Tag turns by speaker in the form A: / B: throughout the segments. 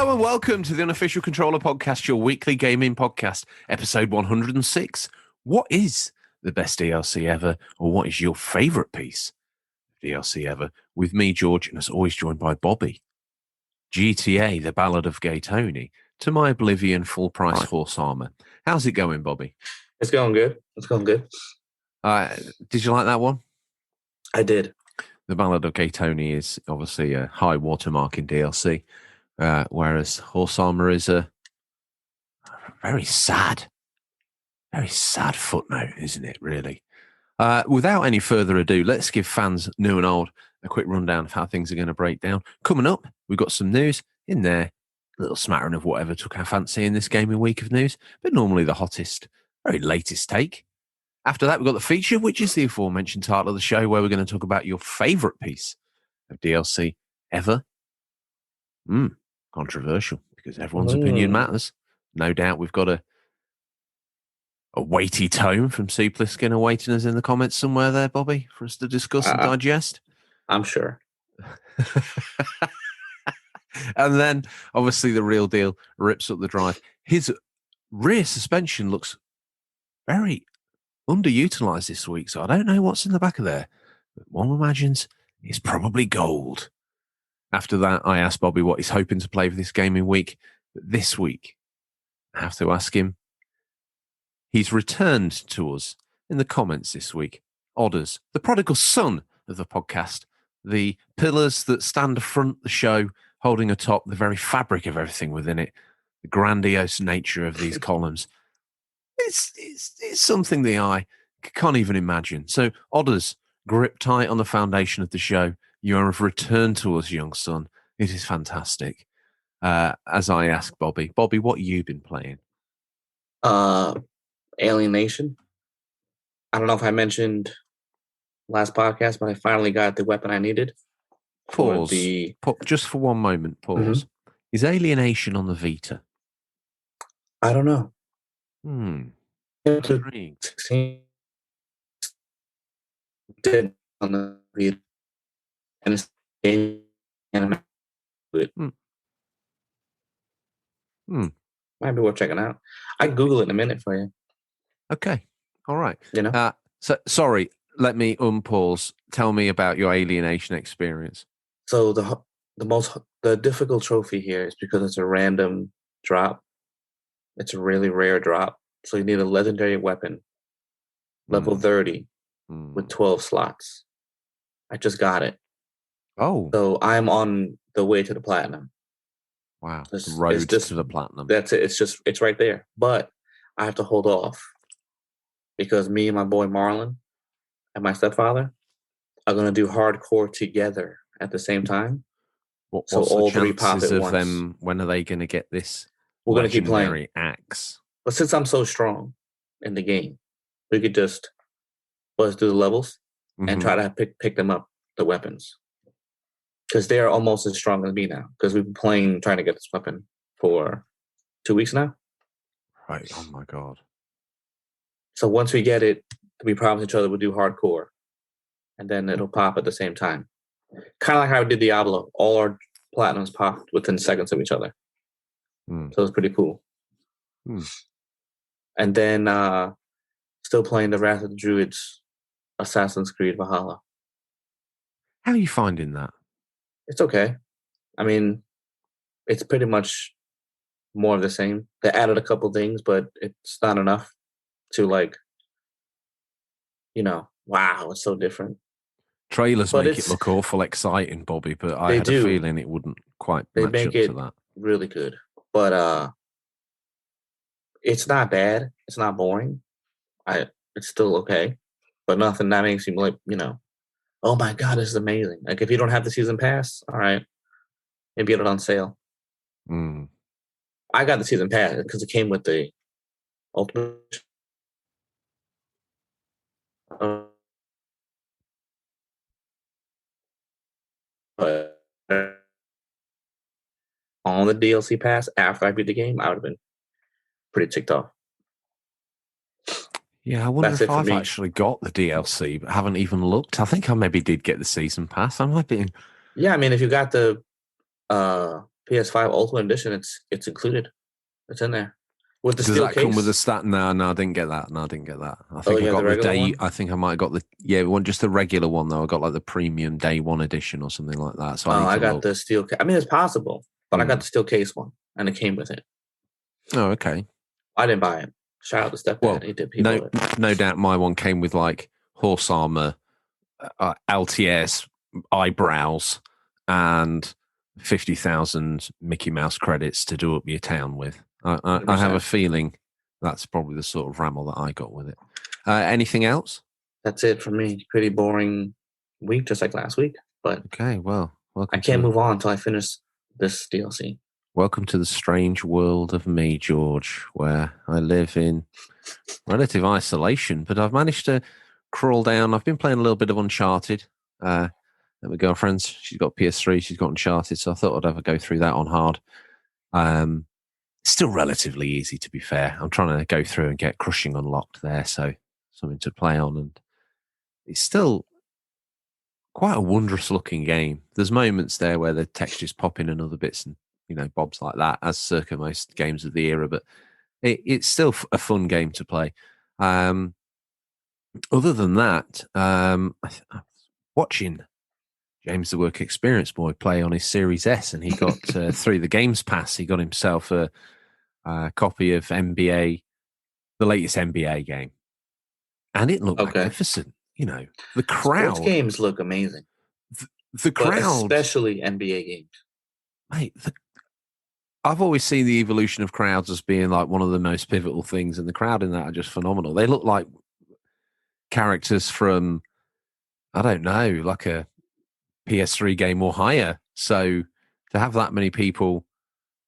A: Hello and welcome to the Unofficial Controller Podcast, your weekly gaming podcast, episode 106. What is the best DLC ever, or what is your favourite piece of DLC ever? With me, George, and as always joined by Bobby. GTA, the Ballad of Gay Tony, to my Oblivion full-price horse armour. How's it going, Bobby?
B: It's going good.
A: Did you like that one?
B: I did.
A: The Ballad of Gay Tony is obviously a high watermark in DLC. Whereas Horse Armor is a very sad footnote, isn't it, really? Without any further ado, let's give fans new and old a quick rundown of how things are going to break down. Coming up, we've got some news in there, a little smattering of whatever took our fancy in this gaming week of news, but normally the hottest, very latest take. After that, we've got the feature, which is the aforementioned title of the show, where we're going to talk about your favourite piece of DLC ever. Controversial, because everyone's opinion matters. No doubt we've got a weighty tome from C. Pliskin awaiting us in the comments somewhere there, Bobby, for us to discuss and digest.
B: I'm sure.
A: And then, obviously, the real deal rips up the drive. His rear suspension looks very underutilized this week, so I don't know what's in the back of there. But one imagines it's probably gold. After that, I asked Bobby what he's hoping to play for this gaming week. But this week, I have to ask him. He's returned to us in the comments this week. Odders, the prodigal son of the podcast, the pillars that stand front the show, holding atop the very fabric of everything within it, the grandiose nature of these columns. It's something the eye can't even imagine. So, Odders, grip tight on the foundation of the show. You have returned to us, young son. It is fantastic. As I ask Bobby, what have you been playing?
B: Alienation. I don't know if I mentioned last podcast, but I finally got the weapon I needed.
A: Pause. Just for one moment, pause. Mm-hmm. Is Alienation on the Vita?
B: I don't know.
A: Intrigued.
B: Did on the Vita. And it's might be worth checking out. I can Google it in a minute for you.
A: Okay, all right.
B: You know.
A: So sorry. Let me unpause. Tell me about your Alienation experience.
B: So the difficult trophy here is because it's a random drop. It's a really rare drop. So you need a legendary weapon, level 30, with 12 slots. I just got it.
A: Oh.
B: So I'm on the way to the platinum.
A: Wow. Road to the platinum.
B: That's it. It's right there. But I have to hold off because me and my boy Marlon and my stepfather are going to do hardcore together at the same time.
A: What's all the three pop at once. Them, when are they going to get this?
B: We're going to keep playing
A: axe.
B: But since I'm so strong in the game, we could just let's do the levels and try to pick them up, the weapons. Because they're almost as strong as me now. Because we've been trying to get this weapon for 2 weeks now.
A: Right. Oh, my God.
B: So once we get it, we promise each other we'll do hardcore. And then it'll pop at the same time. Kind of like how we did Diablo. All our platinums popped within seconds of each other. So it's pretty cool. And then still playing the Wrath of the Druids, Assassin's Creed Valhalla.
A: How are you finding that?
B: It's okay. I mean, it's pretty much more of the same. They added a couple things, but it's not enough to wow, it's so different.
A: Trailers make it look awful exciting, Bobby, but I had a feeling it wouldn't quite match up to that.
B: Really good. But it's not bad. It's not boring. It's still okay. But nothing that makes you oh my God, this is amazing. Like if you don't have the season pass, all right, maybe get it on sale. I got the season pass because it came with the ultimate. On the DLC pass after I beat the game, I would have been pretty ticked off.
A: Yeah, I wonder if I've actually got the DLC, but haven't even looked. I think I maybe did get the season pass. I might be.
B: Yeah, I mean, if you got the PS5 Ultimate Edition, it's included. It's in there with the
A: Does
B: steel
A: that come with a
B: case.
A: stat? No, I didn't get that. No, I didn't get that. I
B: Oh,
A: think I
B: you have
A: got
B: the
A: the
B: regular
A: day.
B: one.
A: I think I might have got it wasn't just the regular one though. I got like the premium day one edition or something like that. So I
B: Oh,
A: need
B: I
A: to
B: got
A: look.
B: the steel. I mean, it's possible, but I got
A: Hmm.
B: the steel case one, and it came with it.
A: Oh, okay.
B: I didn't buy it. Shout out to
A: Well,
B: stepdad. He did. He
A: no,
B: bought it.
A: no doubt my one came with like horse armor, LTS eyebrows, and 50,000 Mickey Mouse credits to do up your town with. I have a
B: 100%.
A: feeling that's probably the sort of ramble that I got with it. Anything else?
B: That's it for me. Pretty boring week, just like last week. But
A: Okay, well,
B: I can't move on until I finish this DLC.
A: welcome to the strange world of me, George, where I live in relative isolation, but I've managed to crawl down. I've been playing a little bit of Uncharted. My girlfriend's, she's got PS3, she's got Uncharted, so I thought I'd have a go through that on hard. Still relatively easy, to be fair. I'm trying to go through and get Crushing unlocked there, so something to play on. And it's still quite a wondrous looking game. There's moments there where the textures pop in and other bits and bobs like that, as circa most games of the era. But it's still a fun game to play. Other than that, I'm watching James the Work Experience Boy play on his Series S, and he got through the Games Pass. He got himself a copy of NBA, the latest NBA game, and it looked
B: Okay.
A: magnificent. The
B: Sports
A: crowd,
B: games look amazing,
A: the
B: but
A: crowd,
B: especially NBA games.
A: mate. I've always seen the evolution of crowds as being like one of the most pivotal things, and the crowd in that are just phenomenal. They look like characters from, I don't know, like a PS3 game or higher. So to have that many people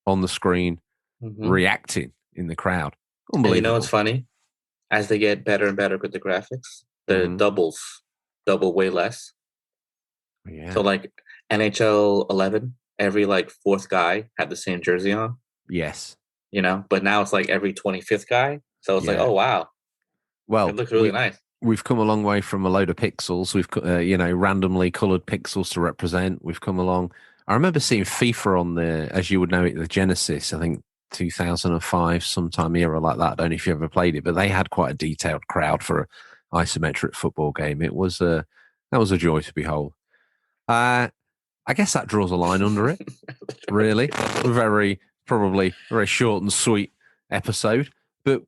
A: on the screen reacting in the crowd,
B: And you know
A: unbelievable.
B: what's funny? As they get better and better with the graphics, the
A: Mhm.
B: double way less.
A: Yeah.
B: So like NHL 11, every like fourth guy had the same jersey on.
A: Yes.
B: But now it's like every 25th guy. So it's like,
A: Yeah.
B: oh wow,
A: Well,
B: it looks really nice.
A: we've come a long way from a load of pixels. We've randomly coloured pixels to represent. We've come along. I remember seeing FIFA on the, as you would know it, the Genesis. I think 2005, sometime era like that. I don't know if you ever played it, but they had quite a detailed crowd for an isometric football game. That was a joy to behold. I guess that draws a line under it. Really, probably very short and sweet episode, but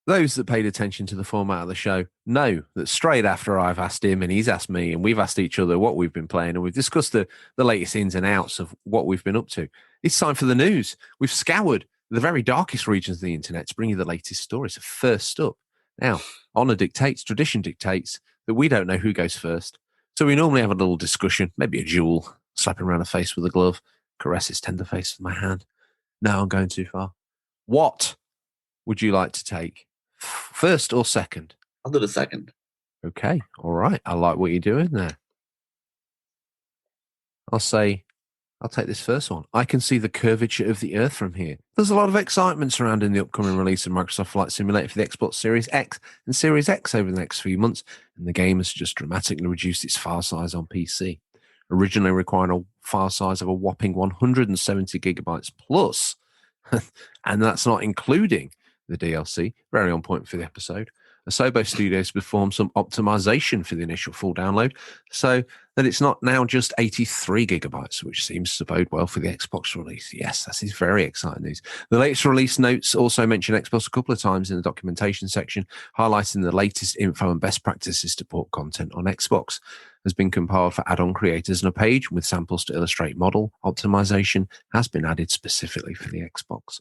A: those that paid attention to the format of the show know that straight after I've asked him and he's asked me and we've asked each other what we've been playing and we've discussed the latest ins and outs of what we've been up to, it's time for the news. We've scoured the very darkest regions of the internet to bring you the latest stories. So first up, now, honor dictates, tradition dictates that we don't know who goes first. So we normally have a little discussion, maybe a duel, slapping around a face with a glove, caress his tender face with my hand. No, I'm going too far. What would you like to take? First or second?
B: I'll do the second.
A: Okay, all right. I like what you're doing there. I'll take this first one. I can see the curvature of the Earth from here. There's a lot of excitement surrounding the upcoming release of Microsoft Flight Simulator for the Xbox Series X and Series X over the next few months, and the game has just dramatically reduced its file size on PC. Originally requiring a file size of a whopping 170 gigabytes plus, and that's not including the DLC. Very on point for the episode. Asobo Studios performed some optimization for the initial full download, so that it's not now just 83 gigabytes, which seems to bode well for the Xbox release. Yes, that is very exciting news. The latest release notes also mention Xbox a couple of times in the documentation section, highlighting the latest info and best practices to port content on Xbox. Has been compiled for add-on creators, and a page with samples to illustrate model optimization has been added specifically for the Xbox.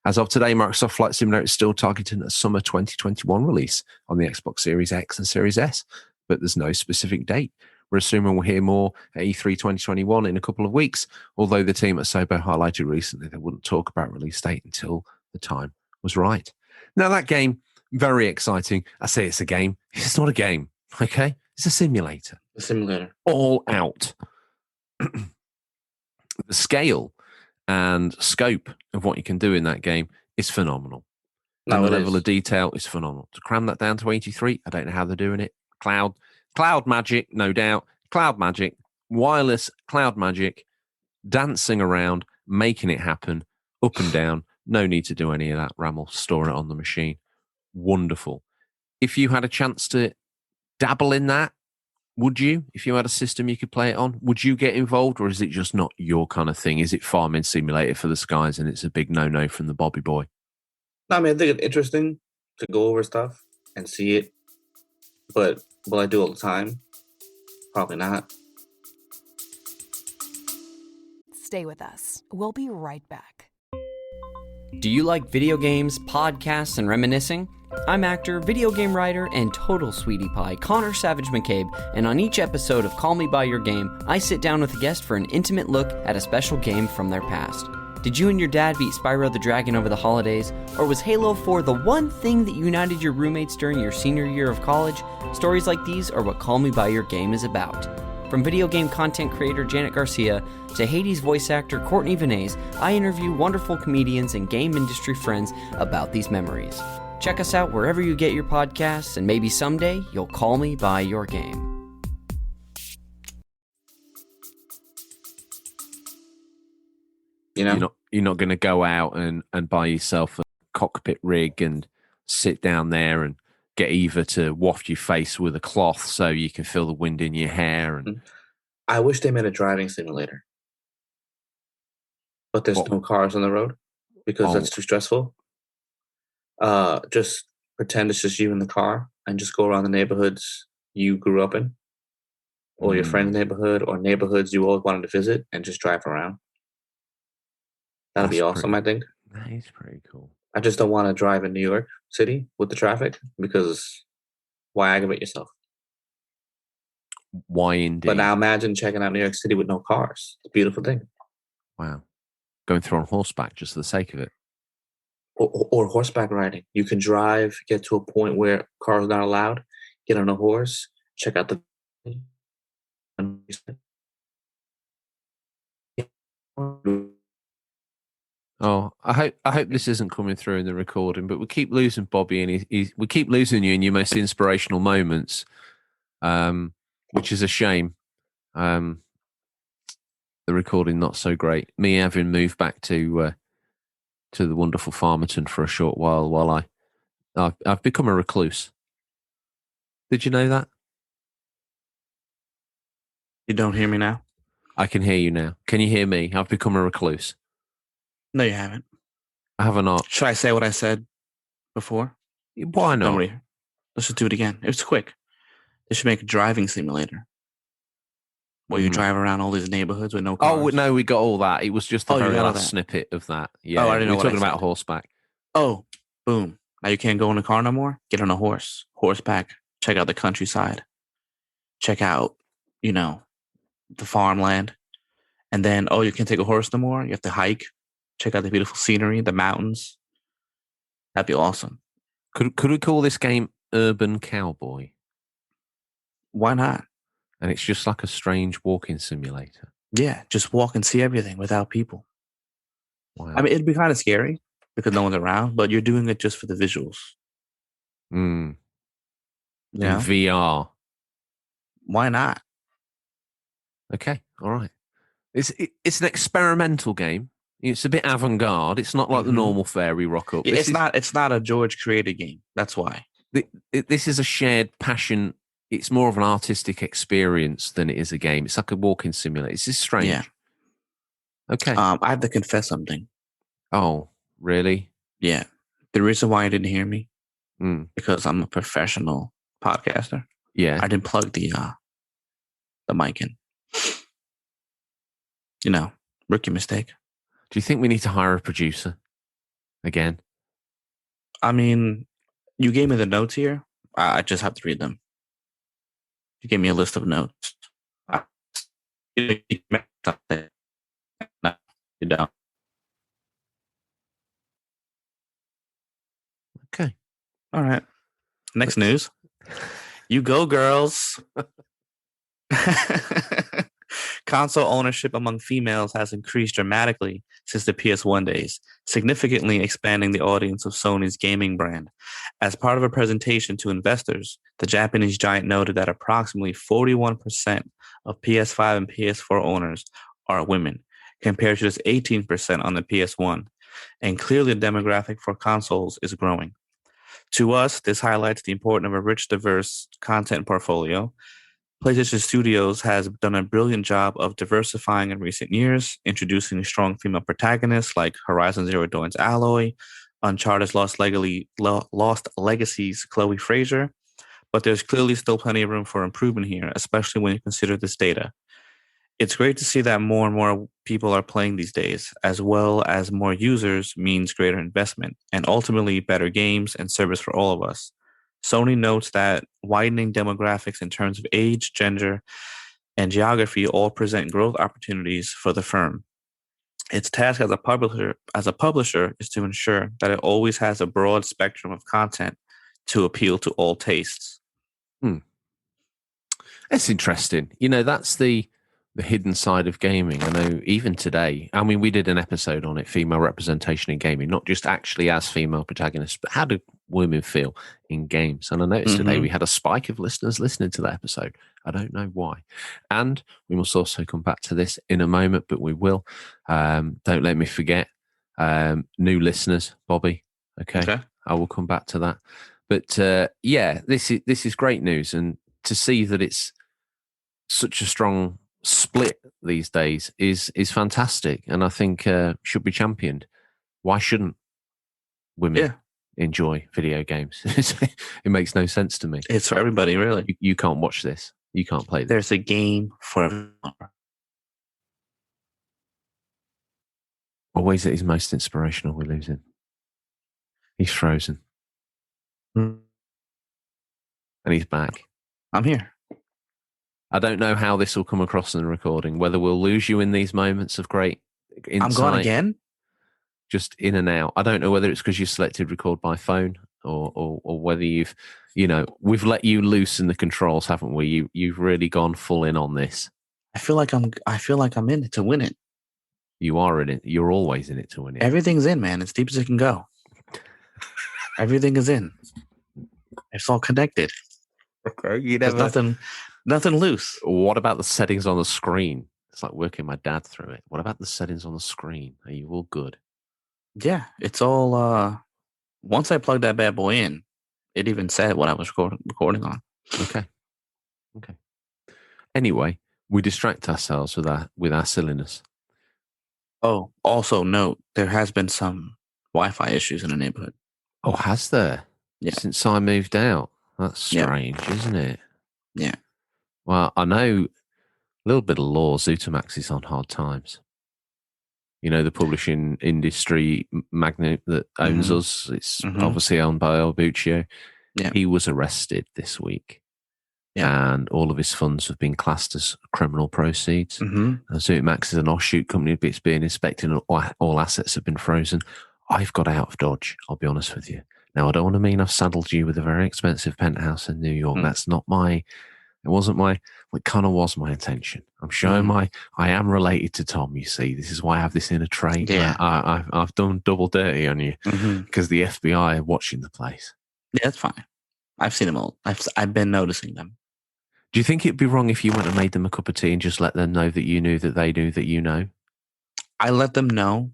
A: As of today, Microsoft Flight Simulator is still targeting a summer 2021 release on the Xbox Series X and Series S, but there's no specific date. We're assuming we'll hear more at E3 2021 in a couple of weeks, although the team at Sobo highlighted recently they wouldn't talk about release date until the time was right. Now, that game, very exciting. I say it's a game. It's not a game, okay? It's a simulator.
B: The simulator.
A: All out. The scale and scope of what you can do in that game is phenomenal. And the level of detail is phenomenal. To cram that down to 83, I don't know how they're doing it. Cloud magic, no doubt. Cloud magic, wireless cloud magic, dancing around, making it happen, up and down. No need to do any of that. RAM will store it on the machine. Wonderful. If you had a chance to dabble in that, would you? If you had a system you could play it on, would you get involved, or is it just not your kind of thing? Is it Farming Simulator for the skies and it's a big no-no from the Bobby Boy?
B: No, I mean, I think it's interesting to go over stuff and see it, but will I do it all the time? Probably not.
C: Stay with us. We'll be right back.
D: Do you like video games, podcasts, and reminiscing? I'm actor, video game writer, and total sweetie pie Connor Savage McCabe, and on each episode of Call Me By Your Game, I sit down with a guest for an intimate look at a special game from their past. Did you and your dad beat Spyro the Dragon over the holidays? Or was Halo 4 the one thing that united your roommates during your senior year of college? Stories like these are what Call Me By Your Game is about. From video game content creator Janet Garcia to Hades voice actor Courtney Vinay's, I interview wonderful comedians and game industry friends about these memories. Check us out wherever you get your podcasts, and maybe someday you'll call me by your game.
B: You know?
A: You're not going to go out and buy yourself a cockpit rig and sit down there and get Eva to waft your face with a cloth so you can feel the wind in your hair. And
B: I wish they made a driving simulator, but there's no cars on the road because that's too stressful. Just pretend it's just you in the car and just go around the neighborhoods you grew up in, or your friend's neighborhood, or neighborhoods you always wanted to visit, and just drive around. That'd be awesome, I think.
A: That is pretty cool.
B: I just don't want to drive in New York City with the traffic, because why aggravate yourself?
A: Why indeed?
B: But now imagine checking out New York City with no cars. It's a beautiful thing.
A: Wow. Going through on horseback just for the sake of it.
B: Or horseback riding. You can drive, get to a point where cars are not allowed, get on a horse, check out the...
A: Oh, I hope this isn't coming through in the recording, but we keep losing Bobby, and we keep losing you in your most inspirational moments, which is a shame. The recording not so great. Me having moved back to the wonderful Farmerton for a short while I've become a recluse. Did you know that?
B: You don't hear me now?
A: I can hear you now. Can you hear me? I've become a recluse.
B: No, you haven't.
A: I have not.
B: Should I say what I said before?
A: Why not?
B: Don't worry. Let's just do it again. It's quick. They should make a driving simulator where you drive around all these neighborhoods with no cars.
A: Oh, no, we got all that. It was just the very last snippet of that. Yeah,
B: I didn't know
A: we're
B: what I
A: talking about
B: said.
A: horseback.
B: Oh, boom. Now you can't go in a car no more? Get on a horse. Horseback. Check out the countryside. Check out, the farmland. And then, you can't take a horse no more? You have to hike. Check out the beautiful scenery, the mountains. That'd be awesome.
A: Could we call this game Urban Cowboy?
B: Why not?
A: And it's just like a strange walking simulator.
B: Yeah, just walk and see everything without people.
A: Wow.
B: I mean, it'd be kind of scary because no one's around, but you're doing it just for the visuals.
A: In
B: Yeah.
A: VR.
B: Why not?
A: Okay, all right. It's an experimental game. It's a bit avant-garde. It's not like the normal fare we rock up.
B: Yeah, it's not a George created game. That's why.
A: This is a shared passion. It's more of an artistic experience than it is a game. It's like a walking simulator. It's just strange.
B: Yeah.
A: Okay.
B: I have to confess something.
A: Oh, really?
B: Yeah. The reason why you didn't hear me,
A: because
B: I'm a professional podcaster.
A: Yeah.
B: I didn't plug the mic in. Rookie mistake.
A: Do you think we need to hire a producer again?
B: I mean, you gave me the notes here. I just have to read them. You gave me a list of notes. You don't.
A: Okay.
B: All right. Next news. You go, girls. Console ownership among females has increased dramatically since the PS1 days, significantly expanding the audience of Sony's gaming brand. As part of a presentation to investors, the Japanese giant noted that approximately 41% of PS5 and PS4 owners are women, compared to just 18% on the PS1. And clearly the demographic for consoles is growing. To us, this highlights the importance of a rich, diverse content portfolio. PlayStation Studios has done a brilliant job of diversifying in recent years, introducing strong female protagonists like Horizon Zero Dawn's Aloy, Uncharted's Lost Legacy's Chloe Fraser. But there's clearly still plenty of room for improvement here, especially when you consider this data. It's great to see that more and more people are playing these days, as well as more users means greater investment and ultimately better games and service for all of us. Sony notes that widening demographics in terms of age, gender, and geography all present growth opportunities for the firm. Its task as a publisher is to ensure that it always has a broad spectrum of content to appeal to all tastes.
A: That's interesting. That's the hidden side of gaming. I know even today, I mean, we did an episode on it, female representation in gaming, not just actually as female protagonists, but how do women feel in games? And I noticed today we had a spike of listeners listening to that episode. I don't know why. And we must also come back to this in a moment, but we will. Don't let me forget. New listeners, Bobby. Okay. I will come back to that. But yeah, this is great news. And to see that it's such a strong split these days is fantastic, and I think should be championed. Why shouldn't women enjoy video games? It makes no sense to me.
B: It's for everybody, really.
A: You can't watch this. You can't play this.
B: There's a game for everyone.
A: Always at his most inspirational, we lose him. He's frozen. And he's back.
B: I'm here.
A: I don't know how this will come across in the recording, whether we'll lose you in these moments of great insight.
B: I'm gone again?
A: Just in and out. I don't know whether it's because you selected record by phone or whether we've let you loose in the controls, haven't we? You've really gone full in on this.
B: I feel like I'm in it to win it.
A: You are in it. You're always in it to win it.
B: Everything's in, man. As deep as it can go. Everything is in. It's all connected.
A: Okay,
B: There's nothing loose.
A: What about the settings on the screen? It's like working my dad through it. What about the settings on the screen? Are you all good?
B: Yeah, it's all. Once I plugged that bad boy in, it even said what I was recording on.
A: Okay. Anyway, we distract ourselves with our silliness.
B: Oh, also note, there has been some Wi-Fi issues in the neighborhood.
A: Oh, has there?
B: Yeah.
A: Since I moved out. That's strange, isn't it?
B: Yeah.
A: Well, I know a little bit of law. Zutamax is on hard times. The publishing industry magnate that owns us. It's obviously owned by Albuccio.
B: Yeah.
A: He was arrested this week.
B: Yeah.
A: And all of his funds have been classed as criminal proceeds. Zutamax is an offshoot company, but it's being inspected and all assets have been frozen. I've got out of Dodge, I'll be honest with you. Now, I don't want to mean I've saddled you with a very expensive penthouse in New York. That's not it kind of was my intention. I'm showing I am related to Tom, you see. This is why I have this inner trait.
B: Yeah.
A: I've done double dirty on you because the FBI are watching the place.
B: Yeah, that's fine. I've seen them all. I've been noticing them.
A: Do you think it'd be wrong if you went and made them a cup of tea and just let them know that you knew that they knew that you know?
B: I let them know.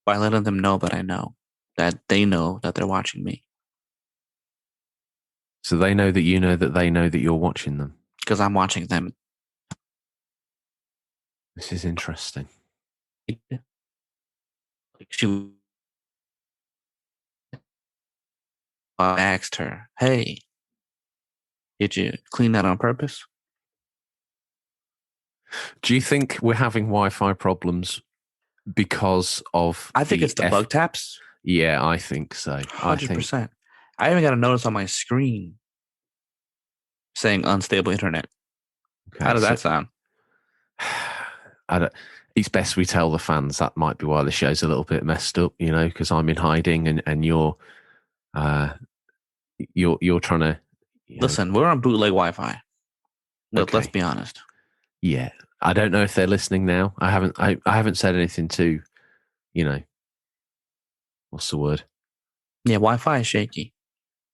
B: By letting them know that I know. That they know that they're watching me.
A: So they know that you know that they know that you're watching them?
B: Because I'm watching them.
A: This is interesting.
B: I asked her, hey, did you clean that on purpose?
A: Do you think we're having Wi-Fi problems because of
B: I think it's the bug taps.
A: Yeah, I think so.
B: 100%. I even got a notice on my screen saying unstable internet. Okay, how does that sound?
A: It's best we tell the fans that might be why the show's a little bit messed up, because I'm in hiding and you're trying to
B: listen. We're on bootleg Wi-Fi.
A: Okay.
B: Let's be honest.
A: Yeah, I don't know if they're listening now. I haven't said anything to, what's the word?
B: Yeah, Wi-Fi is shaky.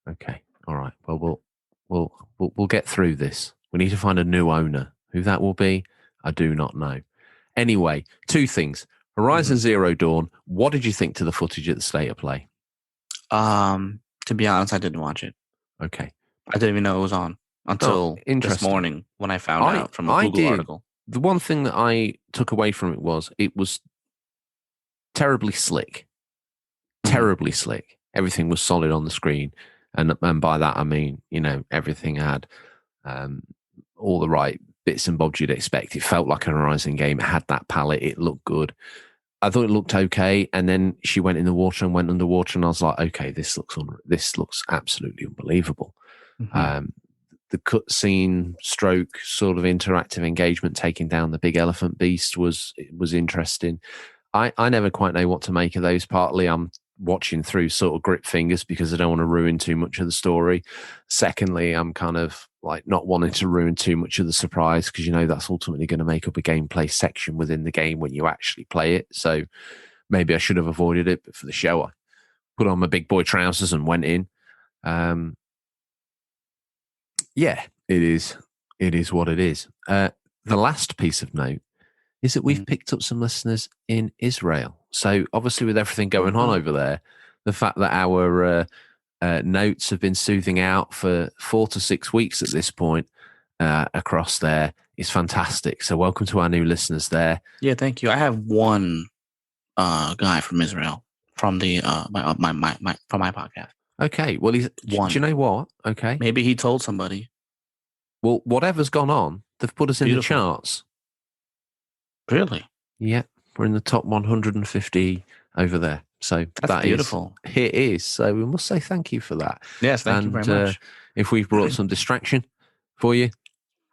A: Okay, all right. Well, we'll get through this. We need to find a new owner. Who that will be, I do not know. Anyway, two things. Horizon Zero Dawn, what did you think to the footage at the State of Play?
B: To be honest, I didn't watch it.
A: Okay.
B: I didn't even know it was on until this
A: interesting.
B: morning when I found out from a
A: I
B: Google
A: did.
B: article.
A: The one thing that I took away from it was terribly slick. Terribly slick. Everything was solid on the screen. And by that, I mean, everything had all the right bits and bobs you'd expect. It felt like a Horizon game. It had that palette. It looked good. I thought it looked okay. And then she went in the water and went underwater. And I was like, okay, this looks absolutely unbelievable. The cutscene stroke sort of interactive engagement taking down the big elephant beast was interesting. I never quite know what to make of those. Partly I'm watching through sort of grip fingers because I don't want to ruin too much of the story. Secondly, I'm kind of like not wanting to ruin too much of the surprise because that's ultimately going to make up a gameplay section within the game when you actually play it. So maybe I should have avoided it, but for the show I put on my big boy trousers and went in. Yeah, it is what it is. The last piece of note is that we've picked up some listeners in Israel. So obviously with everything going on over there, the fact that our notes have been soothing out for 4 to 6 weeks at this point across there is fantastic. So welcome to our new listeners there.
B: Yeah, thank you. I have one guy from Israel from the from my podcast.
A: Okay, well, do you know what? Okay,
B: maybe he told somebody.
A: Well, whatever's gone on, they've put us in the charts.
B: Really?
A: Yeah, we're in the top 150 over there. So
B: that's beautiful.
A: It is. So we must say thank you for that.
B: Yes, thank you very much.
A: If we've brought some distraction for you,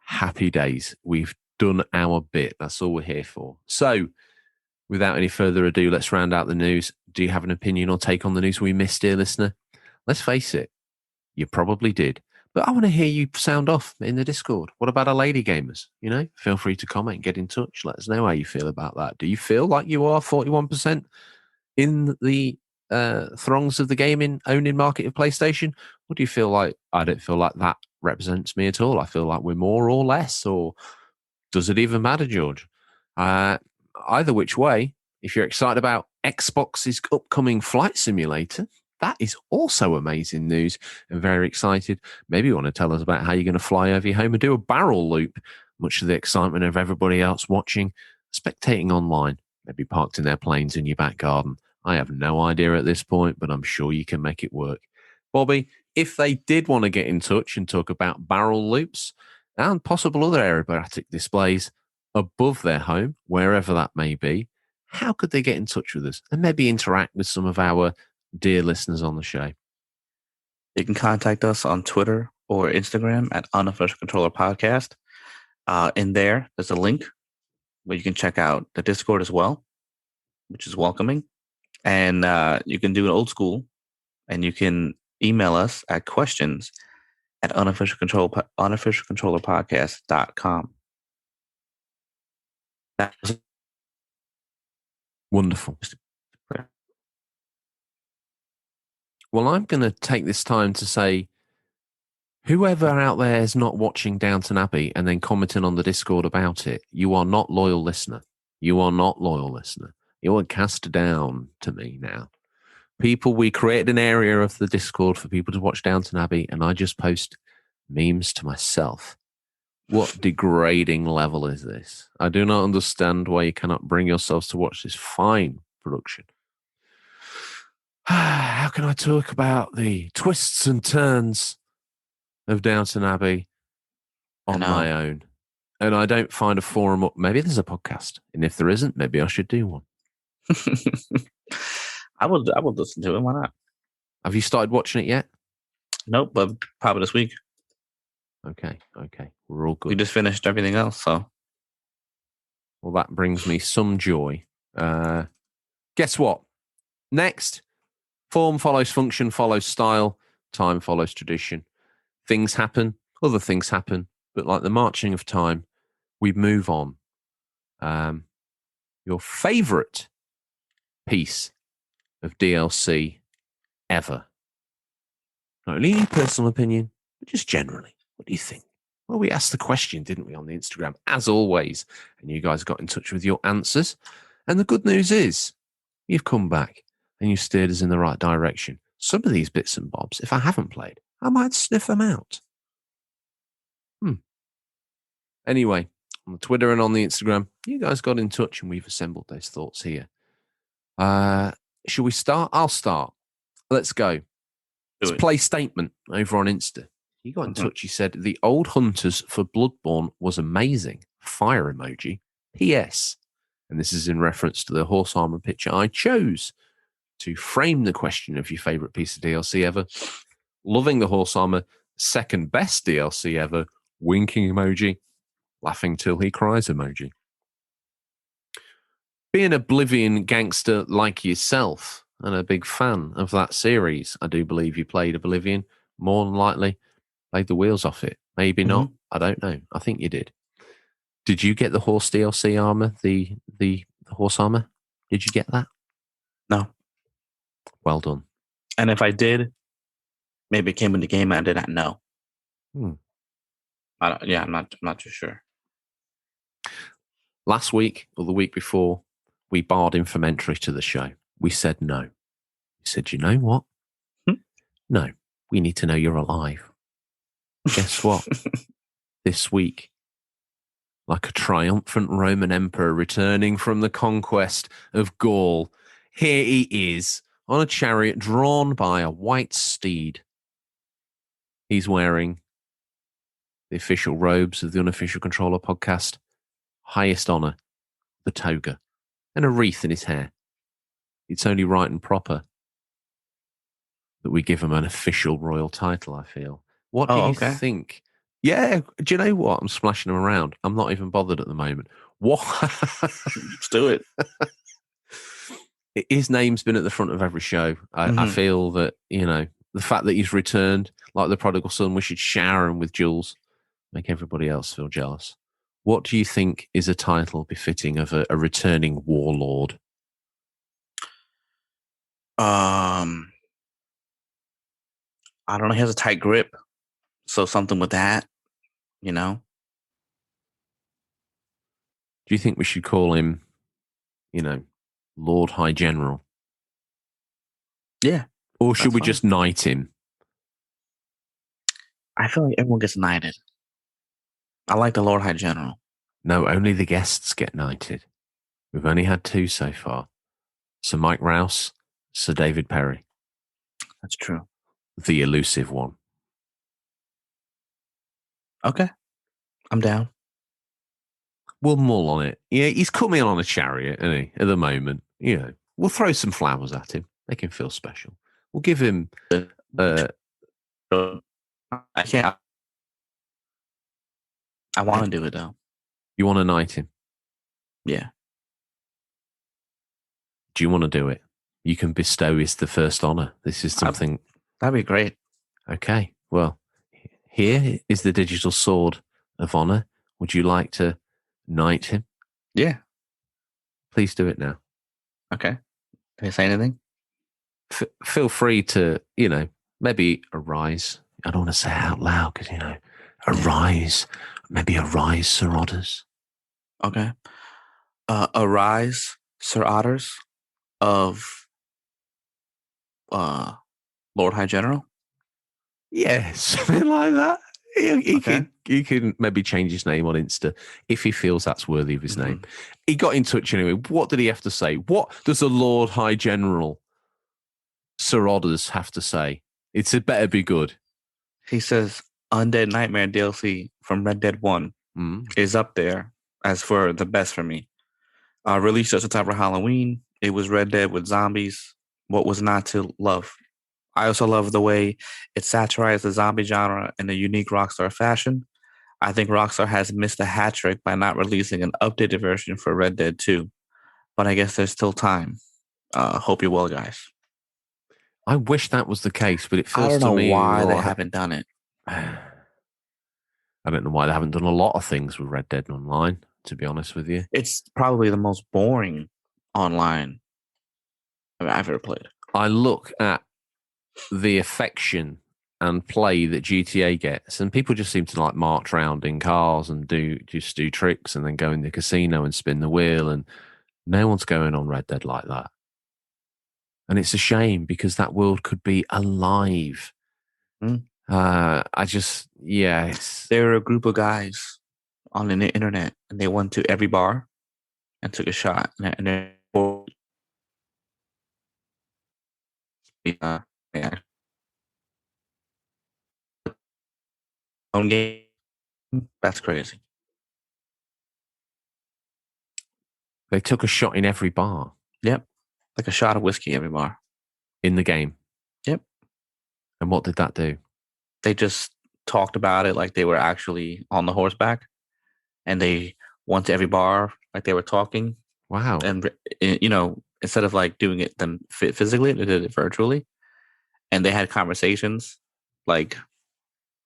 A: happy days. We've done our bit. That's all we're here for. So without any further ado, let's round out the news. Do you have an opinion or take on the news we missed, dear listener? Let's face it, you probably did. But I want to hear you sound off in the Discord. What about our lady gamers? Feel free to comment, get in touch. Let us know how you feel about that. Do you feel like you are 41% in the throngs of the gaming owning market of PlayStation? Or do you feel like, I don't feel like that represents me at all? I feel like we're more or less, or does it even matter, George? Either which way, if you're excited about Xbox's upcoming flight simulator, that is also amazing news and very excited. Maybe you want to tell us about how you're going to fly over your home and do a barrel loop, much to the excitement of everybody else watching, spectating online, maybe parked in their planes in your back garden. I have no idea at this point, but I'm sure you can make it work. Bobby, if they did want to get in touch and talk about barrel loops and possible other aerobatic displays above their home, wherever that may be, how could they get in touch with us and maybe interact with some of our dear listeners on the show?
B: You can contact us on Twitter or Instagram at Unofficial Controller Podcast. In there's a link where you can check out the Discord as well, which is welcoming. And you can do an old school, and you can email us at questions at unofficialcontrollerpodcast.com. That's
A: wonderful. Well, I'm going to take this time to say, whoever out there is not watching Downton Abbey and then commenting on the Discord about it, you are not loyal listener. You are not loyal listener. You are cast down to me now. People, we created an area of the Discord for people to watch Downton Abbey, and I just post memes to myself. What degrading level is this? I do not understand why you cannot bring yourselves to watch this fine production. How can I talk about the twists and turns of Downton Abbey on my own? And I don't find a forum up. Maybe there's a podcast. And if there isn't, maybe I should do one.
B: I would listen to it. Why not?
A: Have you started watching it yet?
B: Nope, but probably this week.
A: Okay. We're all good.
B: We just finished everything else, so.
A: Well, that brings me some joy. Guess what? Next, form follows function, follows style, time follows tradition. Things happen, other things happen, but like the marching of time, we move on. Your favorite piece of DLC ever? Not only in your personal opinion, but just generally. What do you think? Well, we asked the question, didn't we, on the Instagram, as always, and you guys got in touch with your answers. And the good news is you've come back and you've steered us in the right direction. Some of these bits and bobs, if I haven't played, I might sniff them out. Anyway, on the Twitter and on the Instagram, you guys got in touch and we've assembled those thoughts here. Shall we start? I'll start. Let's go. It's play statement over on Insta. He got in touch. He said, the old hunters for Bloodborne was amazing. Fire emoji. P.S. And this is in reference to the horse armor picture I chose to frame the question of your favorite piece of DLC ever. Loving the horse armor. Second best DLC ever. Winking emoji. Laughing till he cries emoji. Being Oblivion gangster like yourself and a big fan of that series, I do believe you played Oblivion. More than likely, played the wheels off it. Maybe not. I don't know. I think you did. Did you get the horse DLC armor? The horse armor? Did you get that?
B: No.
A: Well done.
B: And if I did, maybe it came in the game and I did not know. I'm not too sure.
A: Last week or the week before, we barred him from entry to the show. We said no. We said, you know what? No, we need to know you're alive. Guess what? This week, like a triumphant Roman emperor returning from the conquest of Gaul, here he is on a chariot drawn by a white steed. He's wearing the official robes of the Unofficial Controller podcast, highest honor, the toga, and a wreath in his hair. It's only right and proper that we give him an official royal title, I feel. What do you think? Yeah, do you know what? I'm splashing him around. I'm not even bothered at the moment. What?
B: Let's do it.
A: His name's been at the front of every show. I feel that, the fact that he's returned, like the prodigal son, we should shower him with jewels, make everybody else feel jealous. What do you think is a title befitting of a returning warlord?
B: I don't know. He has a tight grip. So something with that,
A: Do you think we should call him, Lord High General?
B: Yeah.
A: Or should we just knight him?
B: I feel like everyone gets knighted. I like the Lord High General.
A: No, only the guests get knighted. We've only had 2 so far. Sir Mike Rouse, Sir David Perry.
B: That's true.
A: The elusive one.
B: Okay. I'm down.
A: We'll mull on it. Yeah, he's coming on a chariot, isn't he, at the moment? We'll throw some flowers at him. Make him feel special. We'll give him...
B: I can't... I want to do it, though.
A: You want to knight him?
B: Yeah.
A: Do you want to do it? You can bestow his the first honor. This is something...
B: That'd be great.
A: Okay. Well, here is the digital sword of honor. Would you like to knight him?
B: Yeah.
A: Please do it now.
B: Okay. Can I say anything?
A: Feel free to, maybe arise. I don't want to say it out loud because, arise. Maybe arise, Sir Otters.
B: Okay. Arise, Sir Otters of Lord High General?
A: Yeah, something like that. He can maybe change his name on Insta if he feels that's worthy of his name. He got in touch anyway. What did he have to say? What does the Lord High General, Sir Otters, have to say? It better be good.
B: He says Undead Nightmare DLC from Red Dead 1 is up there as for the best for me. Released just in time for Halloween. It was Red Dead with zombies. What was not to love? I also love the way it satirized the zombie genre in a unique Rockstar fashion. I think Rockstar has missed a hat trick by not releasing an updated version for Red Dead 2. But I guess there's still time. Hope you're well, guys.
A: I wish that was the case, but it feels to me...
B: I don't know why they haven't done it.
A: I don't know why they haven't done a lot of things with Red Dead Online, to be honest with you.
B: It's probably the most boring online I've ever played.
A: I look at the affection and play that GTA gets, and people just seem to like march around in cars and do tricks and then go in the casino and spin the wheel, and no one's going on Red Dead like that. And it's a shame because that world could be alive.
B: There were a group of guys on the internet, and they went to every bar and took a shot, and own game. That's crazy.
A: They took a shot in every bar.
B: Yep, like a shot of whiskey every bar
A: in the game.
B: Yep.
A: And what did that do?
B: They just talked about it like they were actually on the horseback, and they went to every bar like they were talking.
A: Wow.
B: And instead of like doing it them physically, they did it virtually, and they had conversations. Like,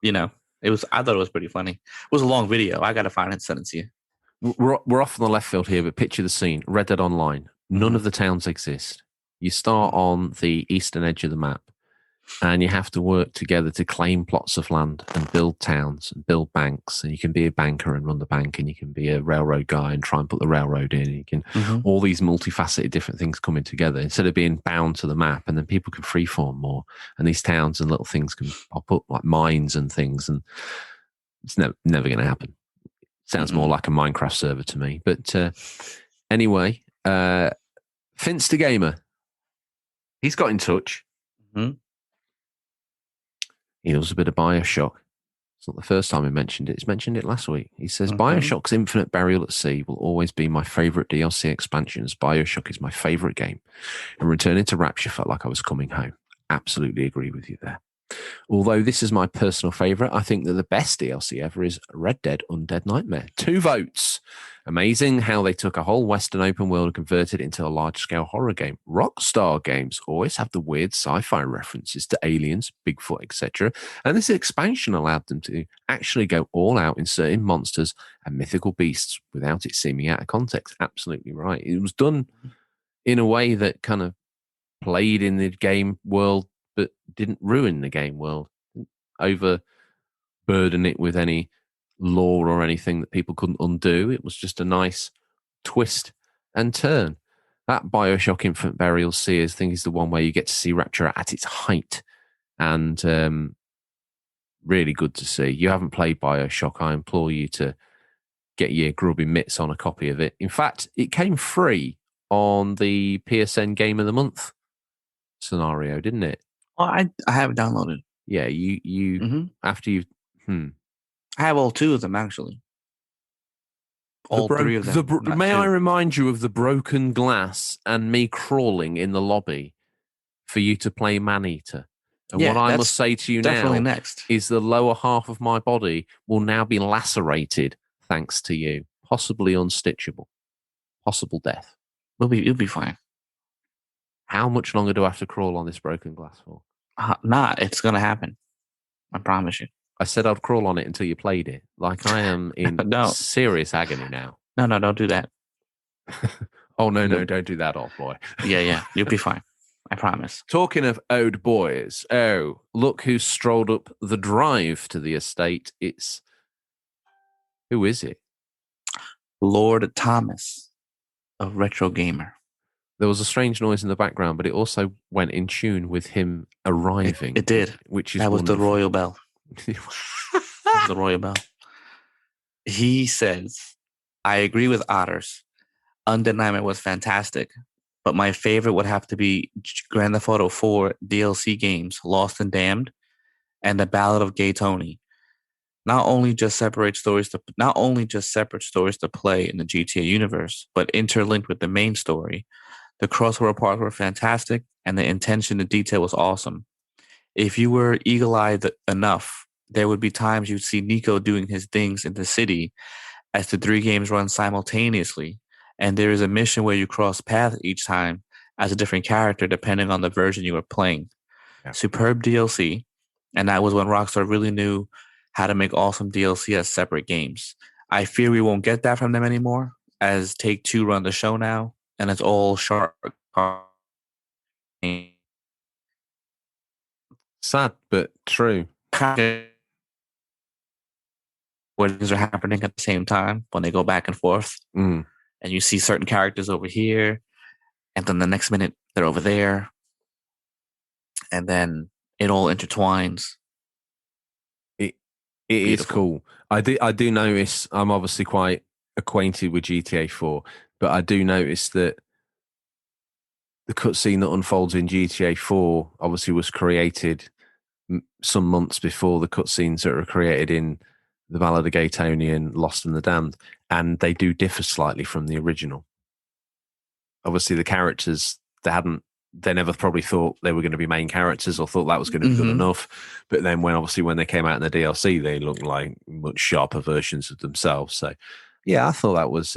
B: it was. I thought it was pretty funny. It was a long video. I got to find it and send it to you.
A: We're off on the left field here, but picture the scene. Red Dead Online. None of the towns exist. You start on the eastern edge of the map, and you have to work together to claim plots of land and build towns and build banks. And you can be a banker and run the bank, and you can be a railroad guy and try and put the railroad in. And you can all these multifaceted different things coming together instead of being bound to the map. And then people can freeform more, and these towns and little things can pop up like mines and things. And it's never going to happen. Sounds more like a Minecraft server to me. But anyway, Finster Gamer, he's got in touch. He loves a bit of Bioshock. It's not the first time he mentioned it. He's mentioned it last week. He says, Bioshock's Infinite Burial at Sea will always be my favourite DLC expansion, as Bioshock is my favourite game. And returning to Rapture felt like I was coming home. Absolutely agree with you there. Although this is my personal favourite, I think that the best DLC ever is Red Dead Undead Nightmare. 2 votes. Amazing how they took a whole Western open world and converted it into a large-scale horror game. Rockstar games always have the weird sci-fi references to aliens, Bigfoot, etc. And this expansion allowed them to actually go all out inserting monsters and mythical beasts without it seeming out of context. Absolutely right. It was done in a way that kind of played in the game world but didn't ruin the game world, didn't overburden it with any lore or anything that people couldn't undo. It was just a nice twist and turn. That Bioshock Infinite Burial Sea, I think, is the one where you get to see Rapture at its height, and really good to see. You haven't played Bioshock, I implore you to get your grubby mitts on a copy of it. In fact, it came free on the PSN Game of the Month scenario, didn't it?
B: Well, I have it downloaded.
A: Yeah, you after you.
B: I have all 2 of them actually. All 3 of them.
A: May I remind you of the broken glass and me crawling in the lobby for you to play Maneater? And what I must say to you now is the lower half of my body will now be lacerated thanks to you, possibly unstitchable, possible death.
B: You'll be fine.
A: How much longer do I have to crawl on this broken glass for?
B: It's going to happen. I promise you.
A: I said I'd crawl on it until you played it. Like I am in serious agony now.
B: No, don't do that.
A: Oh, no, don't do that, old boy.
B: Yeah, you'll be fine. I promise.
A: Talking of old boys, look who strolled up the drive to the estate. Who is it?
B: Lord Thomas of Retro Gamer.
A: There was a strange noise in the background, but it also went in tune with him arriving.
B: It did. That was the royal bell. The royal bell. He says, I agree with Otters. Undead Nightmare was fantastic, but my favorite would have to be Grand Theft Auto 4 DLC games, Lost and Damned, and The Ballad of Gay Tony. Not only just separate stories to play in the GTA universe, but interlinked with the main story. The crossover parts were fantastic, and the attention to detail was awesome. If you were eagle-eyed enough, there would be times you'd see Nico doing his things in the city as the 3 games run simultaneously, and there is a mission where you cross paths each time as a different character depending on the version you were playing. Yeah. Superb DLC, and that was when Rockstar really knew how to make awesome DLC as separate games. I fear we won't get that from them anymore, as Take-Two run the show now, and it's all sharp.
A: Sad, but true.
B: kind of where things are happening at the same time when they go back and forth,
A: Mm.
B: and you see certain characters over here, and then the next minute they're over there, and then it all intertwines.
A: It is
B: Beautiful.
A: cool. I do notice. I'm obviously quite acquainted with GTA 4, but I do notice that the cutscene that unfolds in GTA 4 obviously was created some months before the cutscenes that were created in The Ballad of Gay Tony and Lost and the Damned, and they do differ slightly from the original. Obviously, the characters, they never probably thought they were going to be main characters or thought that was going to be good enough. But then when they came out in the DLC, they looked like much sharper versions of themselves. So, yeah, I thought that was,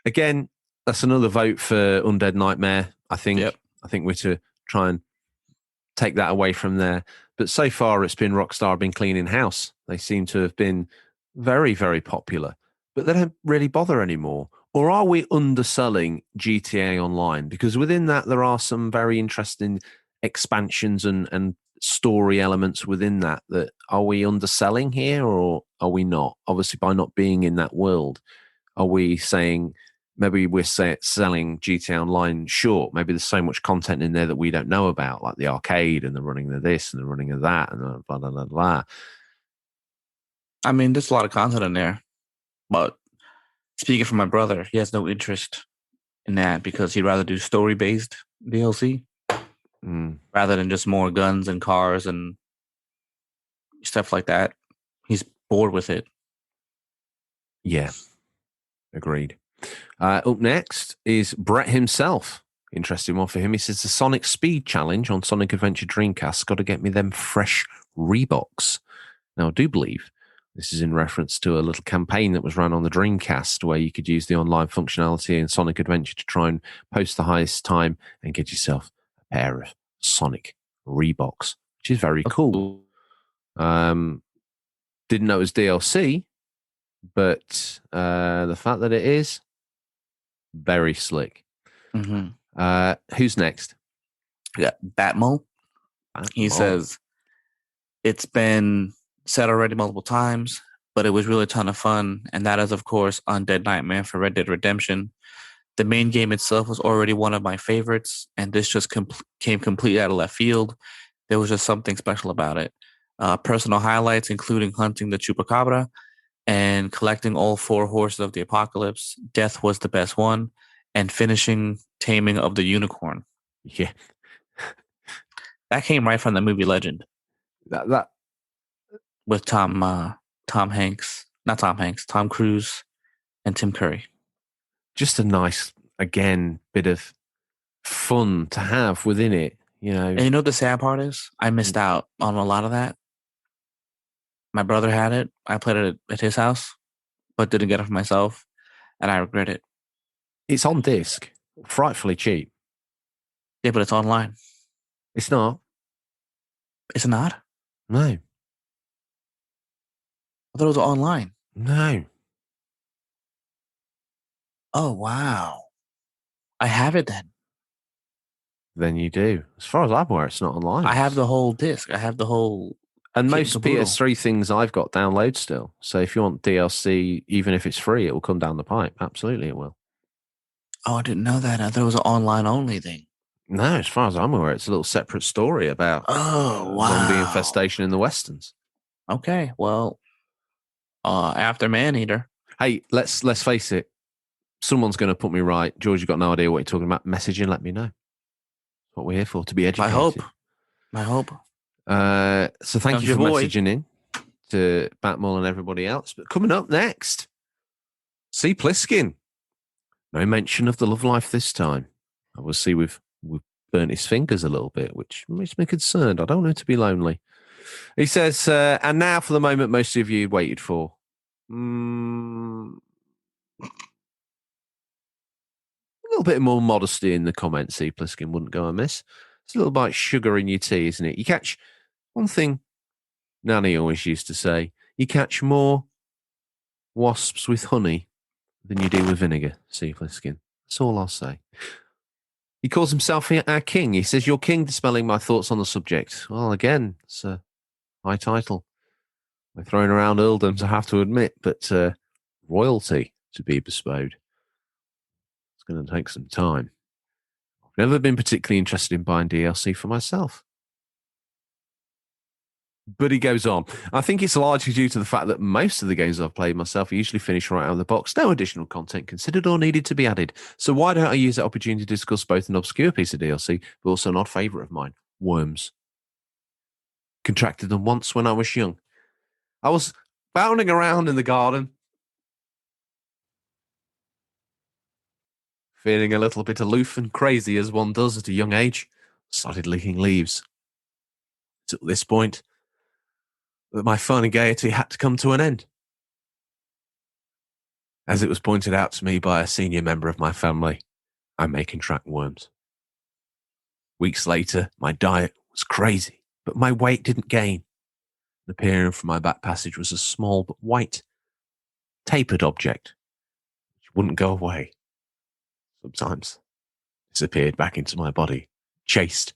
A: again, that's another vote for Undead Nightmare. I think.
B: Yep.
A: I think we're to try and take that away from there. But so far, it's been Rockstar been cleaning house. They seem to have been very, very popular, but they don't really bother anymore. Or are we underselling GTA Online? Because within that, there are some very interesting expansions and story elements within that. Are we underselling here or are we not? Obviously, by not being in that world, are we saying maybe we're selling GTA Online short? Maybe there's so much content in there that we don't know about, like the arcade and the running of this and the running of that and blah, blah, blah, blah.
B: I mean, there's a lot of content in there, but speaking for my brother, he has no interest in that because he'd rather do story-based DLC rather than just more guns and cars and stuff like that. He's bored with it.
A: Yeah, agreed. Up next is Brett himself. Interesting one for him. He says the Sonic Speed Challenge on Sonic Adventure Dreamcast got to get me them fresh Reeboks. Now, I do believe this is in reference to a little campaign that was run on the Dreamcast where you could use the online functionality in Sonic Adventure to try and post the highest time and get yourself a pair of Sonic Reeboks, which is very cool. Didn't know it was DLC, but the fact that it is, very slick. Who's next?
B: We got Batmole. He says, it's been said already multiple times, but it was really a ton of fun. And that is, of course, Undead Nightmare for Red Dead Redemption. The main game itself was already one of my favorites, and this just came completely out of left field. There was just something special about it. Personal highlights, including hunting the Chupacabra and collecting all 4 horses of the apocalypse. Death was the best one. And finishing Taming of the Unicorn.
A: Yeah.
B: That came right from the movie Legend.
A: That
B: with Tom Cruise and Tim Curry.
A: Just a nice, again, bit of fun to have within it, you know.
B: And you know what the sad part is? I missed out on a lot of that. My brother had it. I played it at his house, but didn't get it for myself, and I regret it.
A: It's on disc, frightfully cheap.
B: Yeah, but it's online.
A: It's not.
B: It's not?
A: No.
B: I thought it was online.
A: No.
B: Oh, wow. I have it then.
A: Then you do. As far as I'm aware, it's not online.
B: I have the whole disc. I have the whole...
A: And most PS3 things I've got download still. So if you want DLC, even if it's free, it will come down the pipe. Absolutely it will.
B: Oh, I didn't know that. I thought it was an online only thing.
A: No, as far as I'm aware, it's a little separate story about zombie infestation in the Westerns.
B: Okay, well, after Maneater.
A: Hey, let's face it. Someone's going to put me right. George, you've got no idea what you're talking about. Message in, let me know. That's what we're here for, to be educated.
B: I hope.
A: So thank you for messaging in to Batmole and everybody else. But coming up next, C. Pliskin. No mention of the love life this time. Obviously, we've burnt his fingers a little bit, which makes me concerned. I don't want him to be lonely. He says, and now for the moment most of you waited for. A little bit more modesty in the comments, C. Pliskin wouldn't go amiss. It's a little bit sugar in your tea, isn't it? You catch one thing Nanny always used to say, you catch more wasps with honey than you do with vinegar, C. Pliskin. That's all I'll say. He calls himself our king. He says, your king dispelling my thoughts on the subject. Well, again, it's a high title. We're throwing around earldoms, I have to admit, but royalty to be bestowed. It's going to take some time. I've never been particularly interested in buying DLC for myself. But he goes on. I think it's largely due to the fact that most of the games I've played myself usually finish right out of the box. No additional content considered or needed to be added. So why don't I use that opportunity to discuss both an obscure piece of DLC, but also an odd favourite of mine, Worms. Contracted them once when I was young. I was bounding around in the garden, feeling a little bit aloof and crazy as one does at a young age. Started licking leaves. Till this point, that my fun and gaiety had to come to an end. As it was pointed out to me by a senior member of my family, I may contract worms. Weeks later, my diet was crazy, but my weight didn't gain. Appearing from my back passage was a small but white, tapered object, which wouldn't go away. Sometimes disappeared back into my body, chased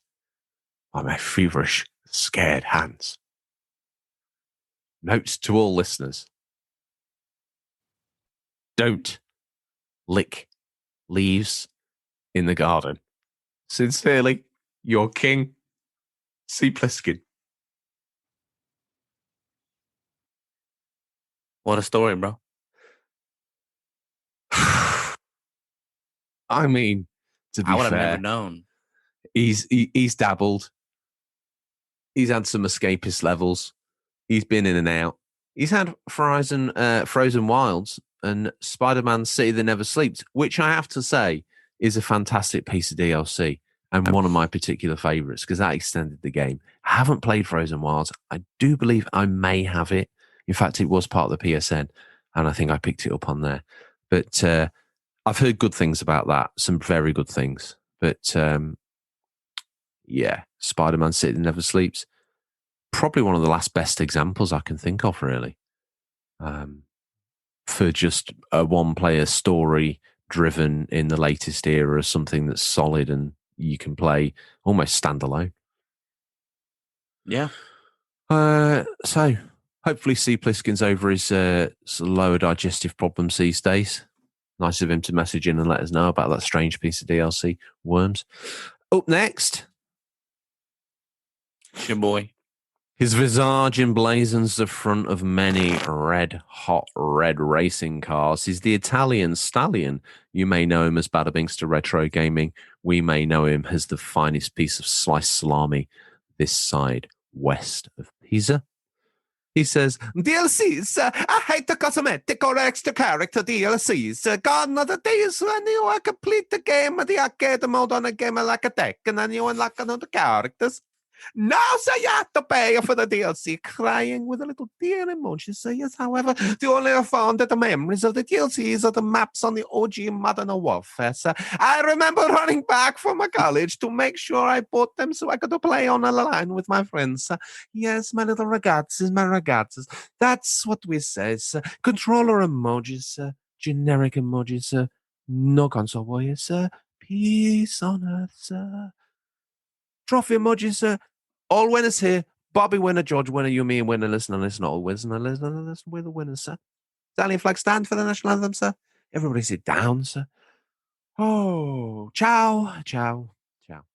A: by my feverish, scared hands. Note to all listeners: don't lick leaves in the garden. Sincerely, your king, C. Pliskin.
B: What a story, bro.
A: I mean, to be
B: I would have
A: fair,
B: never known.
A: he's dabbled. He's had some escapist levels. He's been in and out. He's had Frozen Wilds and Spider-Man City That Never Sleeps, which I have to say is a fantastic piece of DLC and one of my particular favourites because that extended the game. I haven't played Frozen Wilds. I do believe I may have it. In fact, it was part of the PSN, and I think I picked it up on there. But I've heard good things about that, some very good things. But yeah, Spider-Man City That Never Sleeps, probably one of the last best examples I can think of, really, for just a one-player story driven in the latest era, something that's solid and you can play almost standalone.
B: Yeah.
A: So hopefully C. Pliskin's over his sort of lower digestive problems these days. Nice of him to message in and let us know about that strange piece of DLC, Worms. Up next,
B: Your boy.
A: his visage emblazons the front of many red-hot red racing cars. He's the Italian stallion. You may know him as Bada Binks to Retro Gaming. We may know him as the finest piece of sliced salami this side west of Pisa. He says, DLCs, I hate the cosmetic or extra character DLCs. Gone are the days when you complete the game with the arcade mode on a game like a deck and then you unlock another characters. Now, sir, you have to pay for the DLC, crying with a little tear emoji. So, yes, however, the only I found that the memories of the DLCs are the maps on the OG Modern Warfare. So I remember running back from my college to make sure I bought them so I could play on a line with my friends. Yes, my little ragazzi, my ragazzi. That's what we say. Controller emojis, generic emojis, no console warriors, peace on earth, trophy emojis, all winners here. Bobby winner, George winner, you, me, and winner, listen, all winners, listen, we're the winners, sir. Italian flag stand for the national anthem, sir. Everybody sit down, sir. Oh, ciao.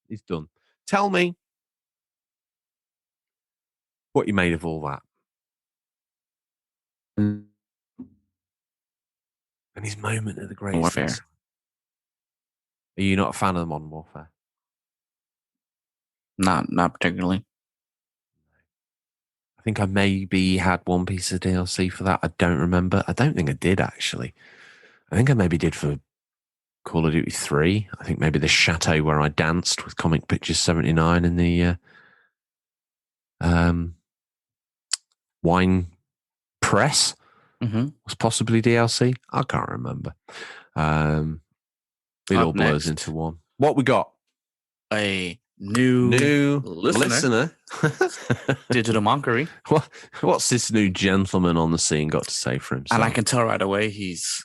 A: He's done. Tell me what you made of all that. And his moment at the greatest.
B: Warfare.
A: Are you not a fan of Modern Warfare?
B: Not particularly.
A: I think I maybe had one piece of DLC for that. I don't remember. I don't think I did, actually. I think I maybe did for Call of Duty 3. I think maybe the chateau where I danced with Comic Pictures 79 in the wine press was possibly DLC. I can't remember. It all blurs into one. What we got?
B: A new
A: listener.
B: Digital Monkery.
A: What's this new gentleman on the scene got to say for himself?
B: And I can tell right away he's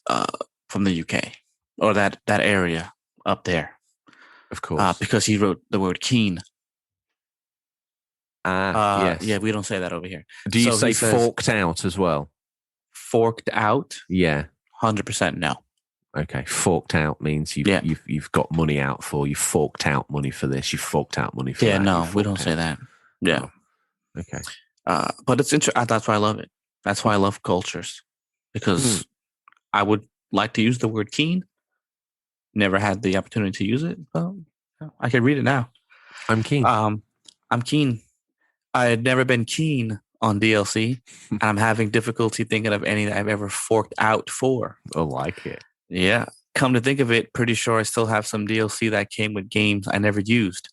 B: from the UK or that area up there.
A: Of course.
B: Because he wrote the word keen.
A: Yes.
B: Yeah, we don't say that over here.
A: Do you
B: So
A: say
B: he says-
A: forked out as well?
B: Forked out?
A: Yeah.
B: 100% no.
A: Okay. Forked out means you've got money out for. You forked out money for this. You forked out money for that.
B: Yeah, no,
A: you
B: we don't
A: forked
B: say
A: out.
B: that. Yeah.
A: Oh, okay.
B: But it's interesting. That's why I love it. That's why I love cultures, because I would like to use the word keen. Never had the opportunity to use it. Well, I can read it now.
A: I'm keen.
B: I'm keen. I had never been keen on DLC, and I'm having difficulty thinking of any that I've ever forked out for.
A: I like it.
B: Yeah. Come to think of it, pretty sure I still have some DLC that came with games I never used.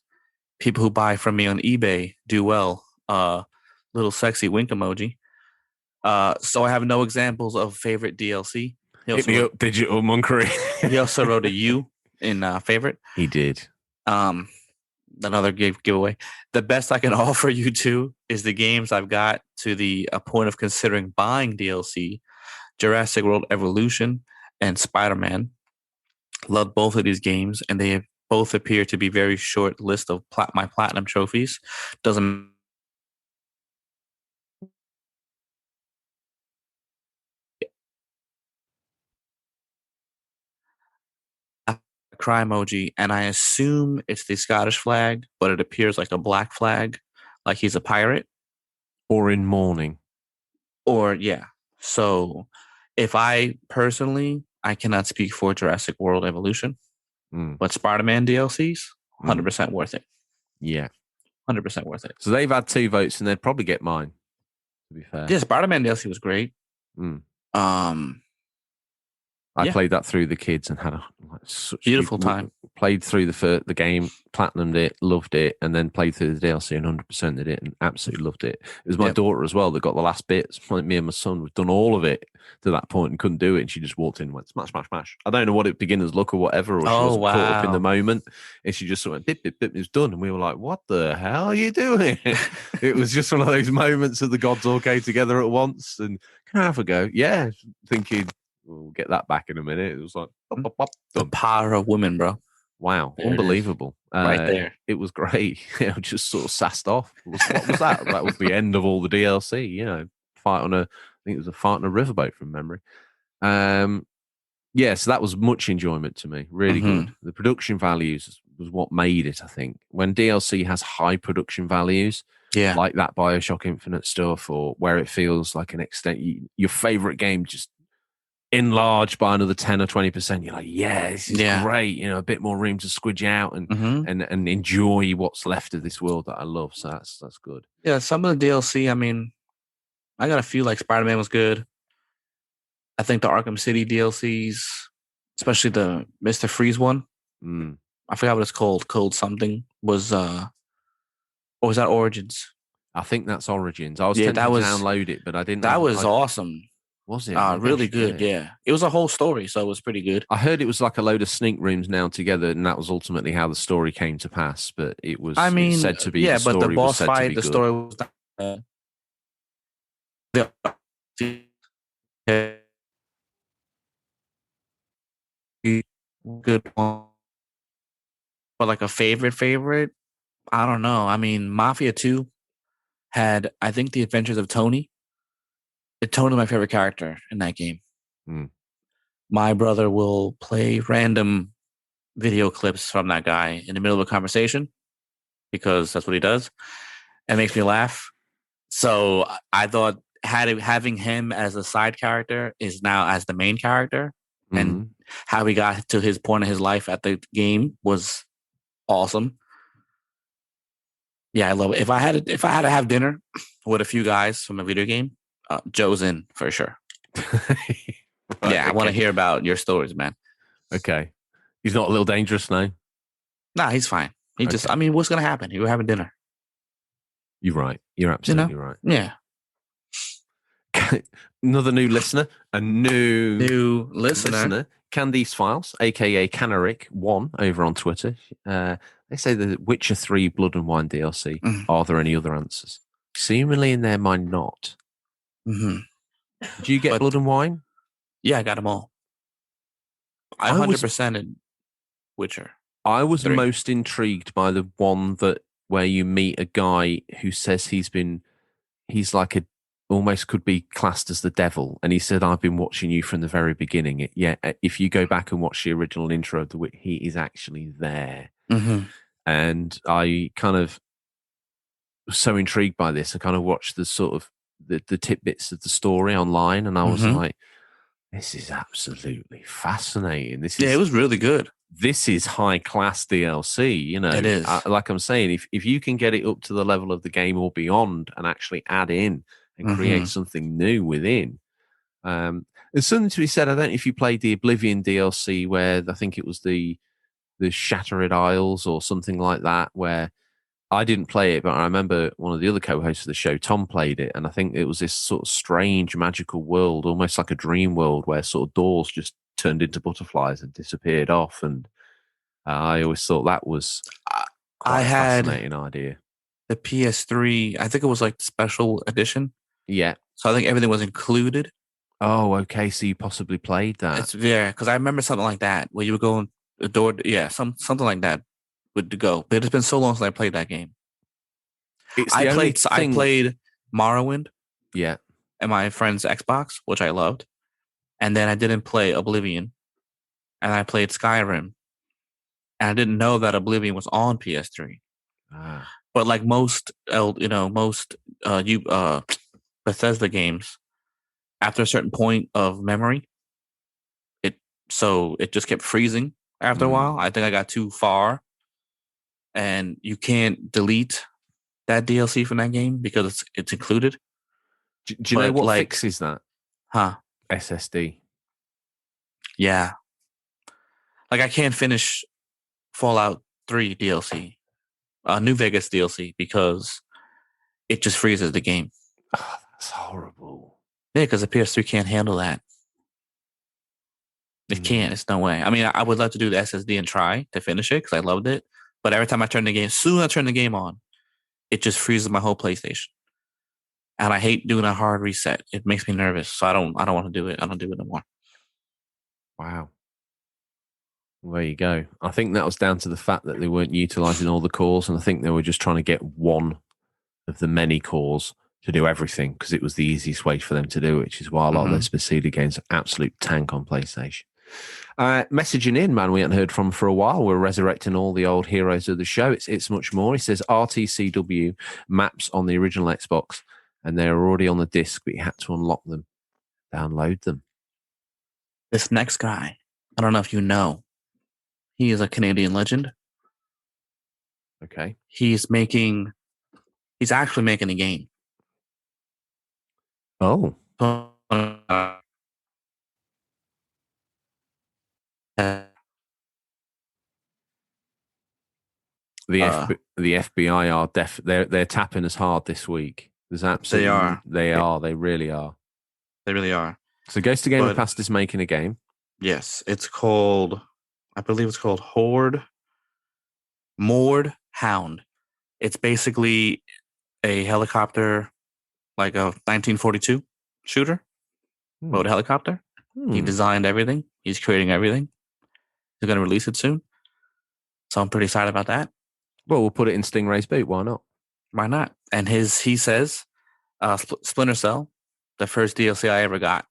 B: People who buy from me on eBay do well. Little sexy wink emoji. So I have no examples of favorite DLC.
A: Hit me up, Digital Monkery.
B: He also wrote a U in favorite.
A: He did.
B: Another giveaway. The best I can offer you two is the games I've got to the point of considering buying DLC: Jurassic World Evolution and Spider-Man. Love both of these games, and they both appear to be very short list of my platinum trophies. Doesn't cry emoji, and I assume it's the Scottish flag, but it appears like a black flag, like he's a pirate.
A: Or in mourning.
B: Or yeah. So if I personally, I cannot speak for Jurassic World Evolution, but Spider-Man DLCs, 100% worth it.
A: Yeah.
B: 100% worth it.
A: So they've had 2 votes and they'd probably get mine, to be fair.
B: Yeah, Spider-Man DLC was great.
A: I played that through the kids and had such
B: beautiful time.
A: Played through the game, platinumed it, loved it, and then played through the DLC and 100% did it and absolutely loved it. It was my daughter as well that got the last bits. Me and my son, we've done all of it to that point and couldn't do it. And she just walked in and went, smash, smash, smash. I don't know what it beginner's luck or whatever, or she wasn't caught up in the moment. And she just sort of went, bip, bip, bip, it was done. And we were like, what the hell are you doing? It was just one of those moments that the gods all came together at once. And can I have a go? Yeah, thinking, we'll get that back in a minute. It was like, pop, pop, pop,
B: the power of women, bro.
A: Wow,
B: there
A: unbelievable.
B: Right there.
A: It was great. Just sort of sassed off. What was that? That was the end of all the DLC, fight on I think it was a fight on a riverboat from memory. So that was much enjoyment to me. Really good. The production values was what made it, I think. When DLC has high production values, like that BioShock Infinite stuff, or where it feels like an extent, your favorite game just enlarged by another 10 or 20%, you're like, this is great, a bit more room to squidge out and enjoy what's left of this world that I love. So that's good.
B: Yeah, some of the DLC, I mean, I got a few, like Spider-Man was good. I think the Arkham City DLCs, especially the Mr. Freeze one, I forgot what it's called. Code something was or was that Origins?
A: I think that's Origins. I was tempted to download it, but I didn't.
B: That was awesome.
A: Was it?
B: Really good, yeah. It was a whole story, so it was pretty good.
A: I heard it was like a load of sneak rooms now together, and that was ultimately how the story came to pass. But it was said to be
B: but the boss fight, the story was good one. But like a favorite, I don't know. I mean, Mafia 2 had, I think, The Adventures of Tony. Tony's my favorite character in that game. My brother will play random video clips from that guy in the middle of a conversation because that's what he does. It makes me laugh. So I thought having him as a side character is now as the main character, and how he got to his point in his life at the game was awesome. Yeah, I love it. If I had to have dinner with a few guys from a video game, Joe's in for sure. I want to hear about your stories, man.
A: Okay. He's not a little dangerous now?
B: Nah, he's fine. He just, I mean, what's going to happen? You're having dinner.
A: You're right. You're absolutely right.
B: Yeah.
A: Another new listener. A new
B: listener.
A: Candice Files, a.k.a. Canaric1 over on Twitter. They say the Witcher 3 Blood and Wine DLC. Are there any other answers? Seemingly in their mind, not. Do you get Blood and Wine?
B: Yeah, I got them all. I 100%ed Witcher.
A: I was most intrigued by the one that where you meet a guy who says he's like almost could be classed as the devil. And he said, I've been watching you from the very beginning. Yeah, if you go back and watch the original intro of he is actually there.
B: Mm-hmm.
A: And I kind of was so intrigued by this. I kind of watched the sort of the tidbits of the story online, and I was like, this is absolutely fascinating.
B: It was really good.
A: This is high class DLC, you know.
B: It is.
A: Like I'm saying, if you can get it up to the level of the game or beyond and actually add in and create something new within, there's something to be said. I don't know if you played the Oblivion DLC where I think it was the Shattered Isles or something like that, where I didn't play it, but I remember one of the other co-hosts of the show, Tom, played it, and I think it was this sort of strange magical world, almost like a dream world, where sort of doors just turned into butterflies and disappeared off. And I always thought that was quite a fascinating idea.
B: The PS3, I think it was like special edition.
A: Yeah.
B: So I think everything was included.
A: Oh, okay. So you possibly played that.
B: Because I remember something like that where you would go in the door. Yeah, something like that would go. But it's been so long since I played that game. I played Morrowind.
A: Yeah.
B: And my friend's Xbox, which I loved. And then I didn't play Oblivion. And I played Skyrim. And I didn't know that Oblivion was on PS3. But like most Bethesda games, after a certain point of memory, it just kept freezing after a while. I think I got too far. And you can't delete that DLC from that game because it's included.
A: Do you know what fixes that? SSD.
B: Yeah. Like I can't finish Fallout 3 DLC, New Vegas DLC, because it just freezes the game.
A: Oh, that's horrible.
B: Yeah, because the PS3 can't handle that. It can't. It's no way. I mean, I would love to do the SSD and try to finish it because I loved it. But every time I turn the game, soon as I turn the game on, it just freezes my whole PlayStation. And I hate doing a hard reset. It makes me nervous. So I don't want to do it. I don't do it no more.
A: Wow. Well, there you go. I think that was down to the fact that they weren't utilizing all the cores. And I think they were just trying to get one of the many cores to do everything because it was the easiest way for them to do it, which is why a lot of those Bethesda games are absolute tank on PlayStation. Messaging in, man, we hadn't heard from for a while. We're resurrecting all the old heroes of the show. It's much more. He says RTCW maps on the original Xbox, and they're already on the disc, but you had to unlock them, download them.
B: This next guy, I don't know if you know, he is a Canadian legend.
A: Okay.
B: He's actually making a game.
A: Oh. The FBI are they're tapping us hard this week. There's absolutely they really are.
B: They really are.
A: So Ghost of Game of the Past is making a game.
B: Yes, I believe it's called Moored Hound. It's basically a helicopter, like a 1942 shooter, but with a helicopter. He designed everything. He's creating everything. He's going to release it soon. So I'm pretty excited about that.
A: Well, we'll put it in Stingray's boot. Why not?
B: Why not? And he says, Splinter Cell, the first DLC I ever got.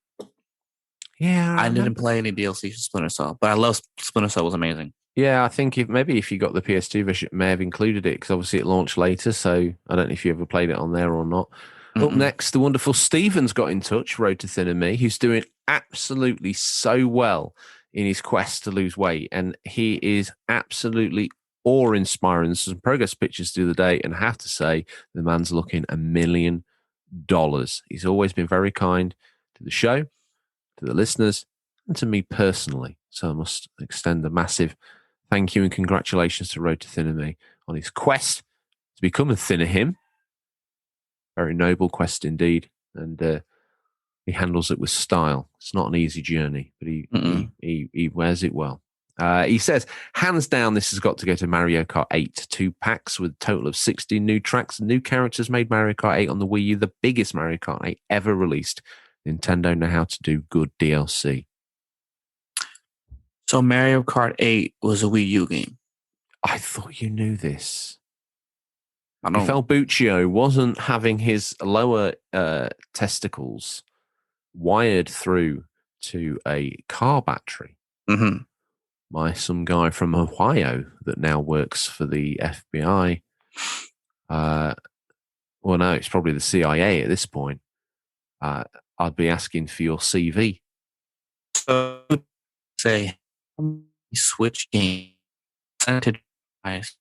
A: Yeah,
B: I didn't play any DLC for Splinter Cell, but I love Splinter Cell. Was amazing.
A: Yeah, I think if you got the PS2 version, it may have included it because obviously it launched later. So I don't know if you ever played it on there or not. Up next, the wonderful Stephen's got in touch, Road to Thin and Me, who's doing absolutely so well in his quest to lose weight. And he is absolutely awe-inspiring. There's some progress pictures the other day, and I have to say, the man's looking $1 million. He's always been very kind to the show, to the listeners, and to me personally. So I must extend a massive thank you and congratulations to Road to Thin and Me on his quest to become a thinner him. Very noble quest indeed. And he handles it with style. It's not an easy journey, but he wears it well. He says, hands down, this has got to go to Mario Kart 8. 2 packs with a total of 16 new tracks and new characters made Mario Kart 8 on the Wii U the biggest Mario Kart 8 ever released. Nintendo know how to do good DLC.
B: So Mario Kart 8 was a Wii U game.
A: I thought you knew this.
B: I don't
A: If El Buccio wasn't having his lower testicles wired through to a car battery
B: Mhm.
A: by some guy from Ohio that now works for the FBI, well, no, it's probably the CIA at this point, I'd be asking for your CV.
B: So say Switch game percentage wise.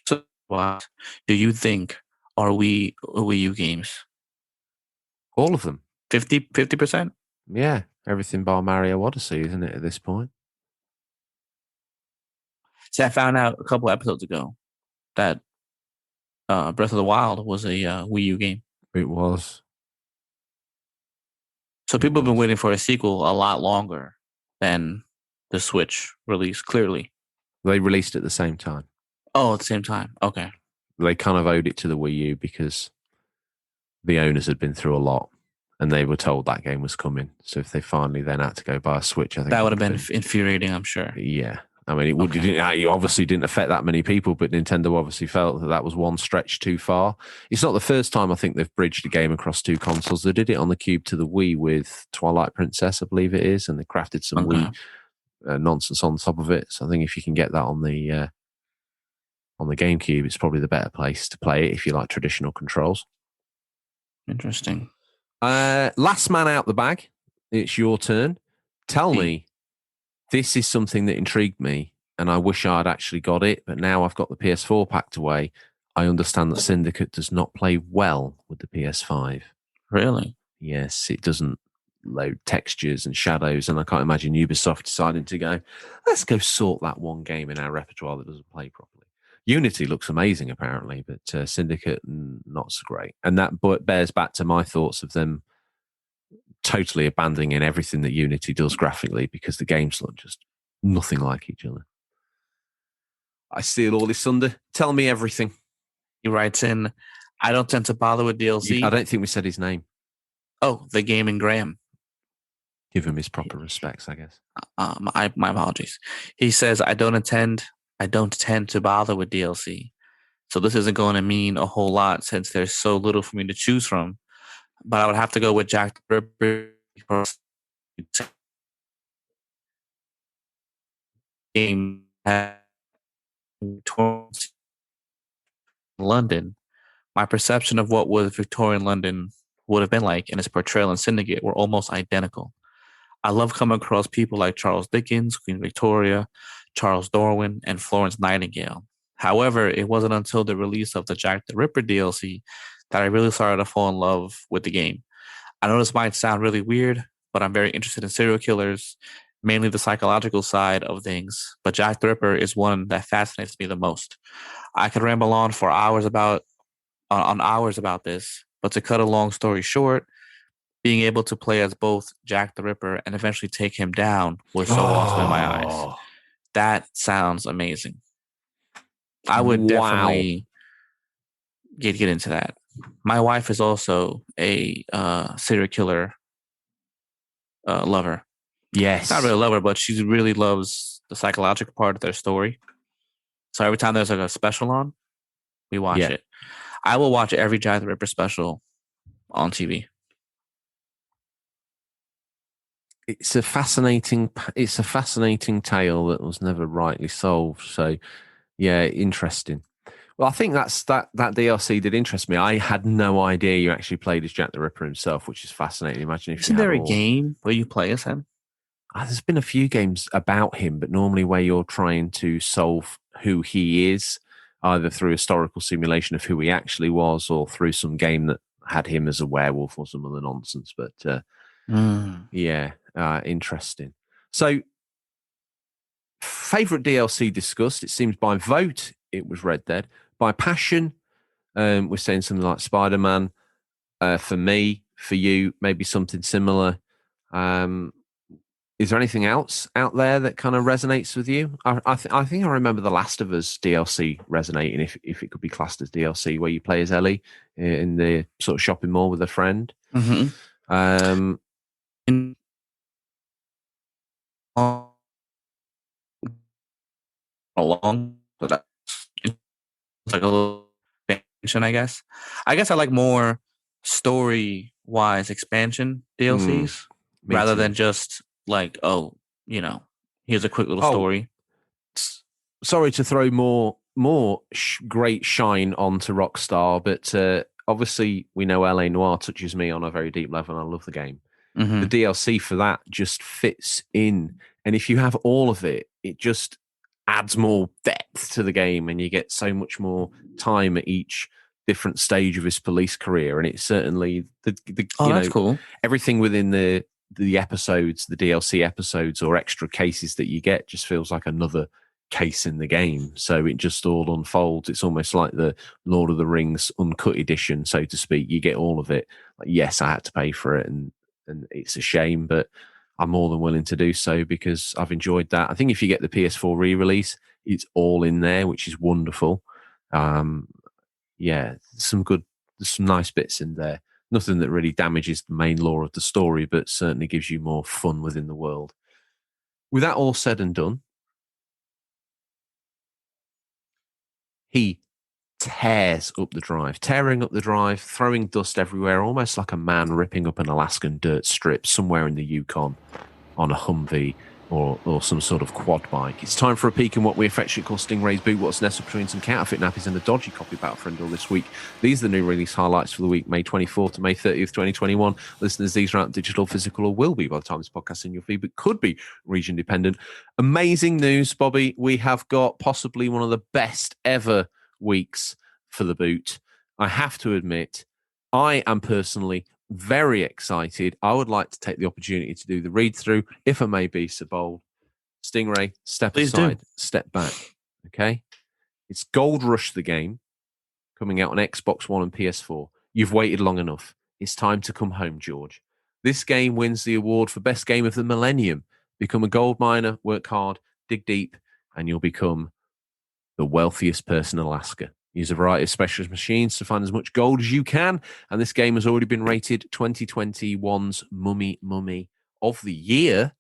B: So what do you think are Wii U games?
A: All of them.
B: 50%?
A: Yeah, everything bar Mario Odyssey, isn't it, at this point?
B: See, I found out a couple episodes ago that Breath of the Wild was a Wii U game.
A: It was.
B: So people have been waiting for a sequel a lot longer than the Switch release, clearly.
A: They released at the same time.
B: Oh, at the same time. Okay.
A: They kind of owed it to the Wii U because the owners had been through a lot and they were told that game was coming. So if they finally then had to go buy a Switch, I think
B: that would have been infuriating, I'm sure.
A: Yeah. I mean, it obviously didn't affect that many people, but Nintendo obviously felt that was one stretch too far. It's not the first time I think they've bridged a game across two consoles. They did it on the Cube to the Wii with Twilight Princess, I believe it is, and they crafted some Wii nonsense on top of it. So I think if you can get that on the GameCube, it's probably the better place to play it if you like traditional controls.
B: Interesting.
A: Last man out the bag. It's your turn. Tell me, this is something that intrigued me, and I wish I'd actually got it, but now I've got the PS4 packed away. I understand that Syndicate does not play well with the PS5.
B: Really?
A: Yes, it doesn't load textures and shadows, and I can't imagine Ubisoft deciding to go, let's go sort that one game in our repertoire that doesn't play properly. Unity looks amazing, apparently, but Syndicate, not so great. And that bears back to my thoughts of them totally abandoning everything that Unity does graphically because the games look just nothing like each other. I steal all this thunder. Tell me everything.
B: He writes in, I don't tend to bother with DLC.
A: I don't think we said his name.
B: Oh, the Gaming Graham.
A: Give him his proper respects, I guess.
B: My apologies. He says, I don't tend to bother with DLC. So this isn't going to mean a whole lot since there's so little for me to choose from. But I would have to go with Jack the Ripper. Game London. My perception of what was Victorian London would have been like and its portrayal in Syndicate were almost identical. I love coming across people like Charles Dickens, Queen Victoria, Charles Darwin, and Florence Nightingale. However, it wasn't until the release of the Jack the Ripper DLC that I really started to fall in love with the game. I know this might sound really weird, but I'm very interested in serial killers, mainly the psychological side of things. But Jack the Ripper is one that fascinates me the most. I could ramble on for hours about this, but to cut a long story short, being able to play as both Jack the Ripper and eventually take him down was so awesome in my eyes. That sounds amazing. I would definitely get into that. My wife is also a serial killer lover.
A: Yes.
B: Not really a lover, but she really loves the psychological part of their story. So every time there's like a special on, we watch it. I will watch every Jack the Ripper special on TV.
A: It's a fascinating tale that was never rightly solved. So, yeah, interesting. Well, I think that DLC did interest me. I had no idea you actually played as Jack the Ripper himself, which is fascinating. Imagine if
B: isn't there a game where you play as him?
A: There's been a few games about him, but normally where you're trying to solve who he is, either through historical simulation of who he actually was, or through some game that had him as a werewolf or some other nonsense. But interesting. So, favorite DLC discussed. It seems by vote it was Red Dead. By passion, we're saying something like Spider-Man. For me, for you, maybe something similar. Is there anything else out there that kind of resonates with you? I think I remember The Last of Us DLC resonating, if it could be classed as DLC, where you play as Ellie in the sort of shopping mall with a friend.
B: Mm-hmm. Along, but it's like a little I guess. I guess I like more story-wise expansion DLCs
A: Me
B: rather
A: too.
B: than just like, oh, here's a quick little story.
A: Sorry to throw more great shine onto Rockstar, but obviously we know LA Noire touches me on a very deep level, and I love the game.
B: Mhm.
A: The DLC for that just fits in, and if you have all of it, it just adds more depth to the game, and you get so much more time at each different stage of his police career. And it's certainly
B: That's cool.
A: everything within the episodes, the DLC episodes or extra cases that you get just feels like another case in the game. So it just all unfolds. It's almost like the Lord of the Rings uncut edition, so to speak. You get all of it. Like, yes, I had to pay for it, and it's a shame, but I'm more than willing to do so because I've enjoyed that. I think if you get the PS4 re-release, it's all in there, which is wonderful. Yeah, there's some nice bits in there. Nothing that really damages the main lore of the story, but certainly gives you more fun within the world. With that all said and done, he tears up the drive, tearing up the drive, throwing dust everywhere, almost like a man ripping up an Alaskan dirt strip somewhere in the Yukon on a Humvee or some sort of quad bike. It's time for a peek in what we affectionately call Stingrays boot. What's nestled between some counterfeit nappies and a dodgy copy Battlefriend all this week. These are the new release highlights for the week, May 24th to May 30th, 2021. Listeners, these are out digital, physical, or will be by the time this podcast is in your feed, but could be region dependent. Amazing news, Bobby. We have got possibly one of the best ever weeks for the boot. I have to admit, I am personally very excited. I would like to take the opportunity to do the read through, if I may be so bold. Stingray, step
B: Please
A: aside,
B: do.
A: step back. Okay, it's Gold Rush, the game, coming out on Xbox One and PS4. You've waited long enough. It's time to come home, George. This game wins the award for best game of the millennium. Become a gold miner, work hard, dig deep, and you'll become the wealthiest person in Alaska. Use a variety of specialist machines to find as much gold as you can. And this game has already been rated 2021's Mummy of the Year.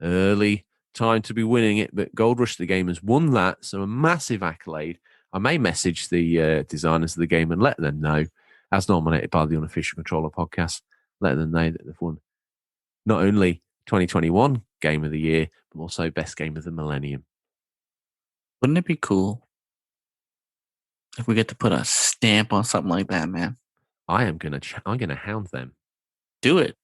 A: Early time to be winning it, but Gold Rush, the game, has won that. So a massive accolade. I may message the designers of the game and let them know, as nominated by the Unofficial Controller podcast, let them know that they've won not only 2021 Game of the Year, but also Best Game of the Millennium.
B: Wouldn't it be cool if we get to put a stamp on something like that, man?
A: I'm gonna hound them.
B: Do it.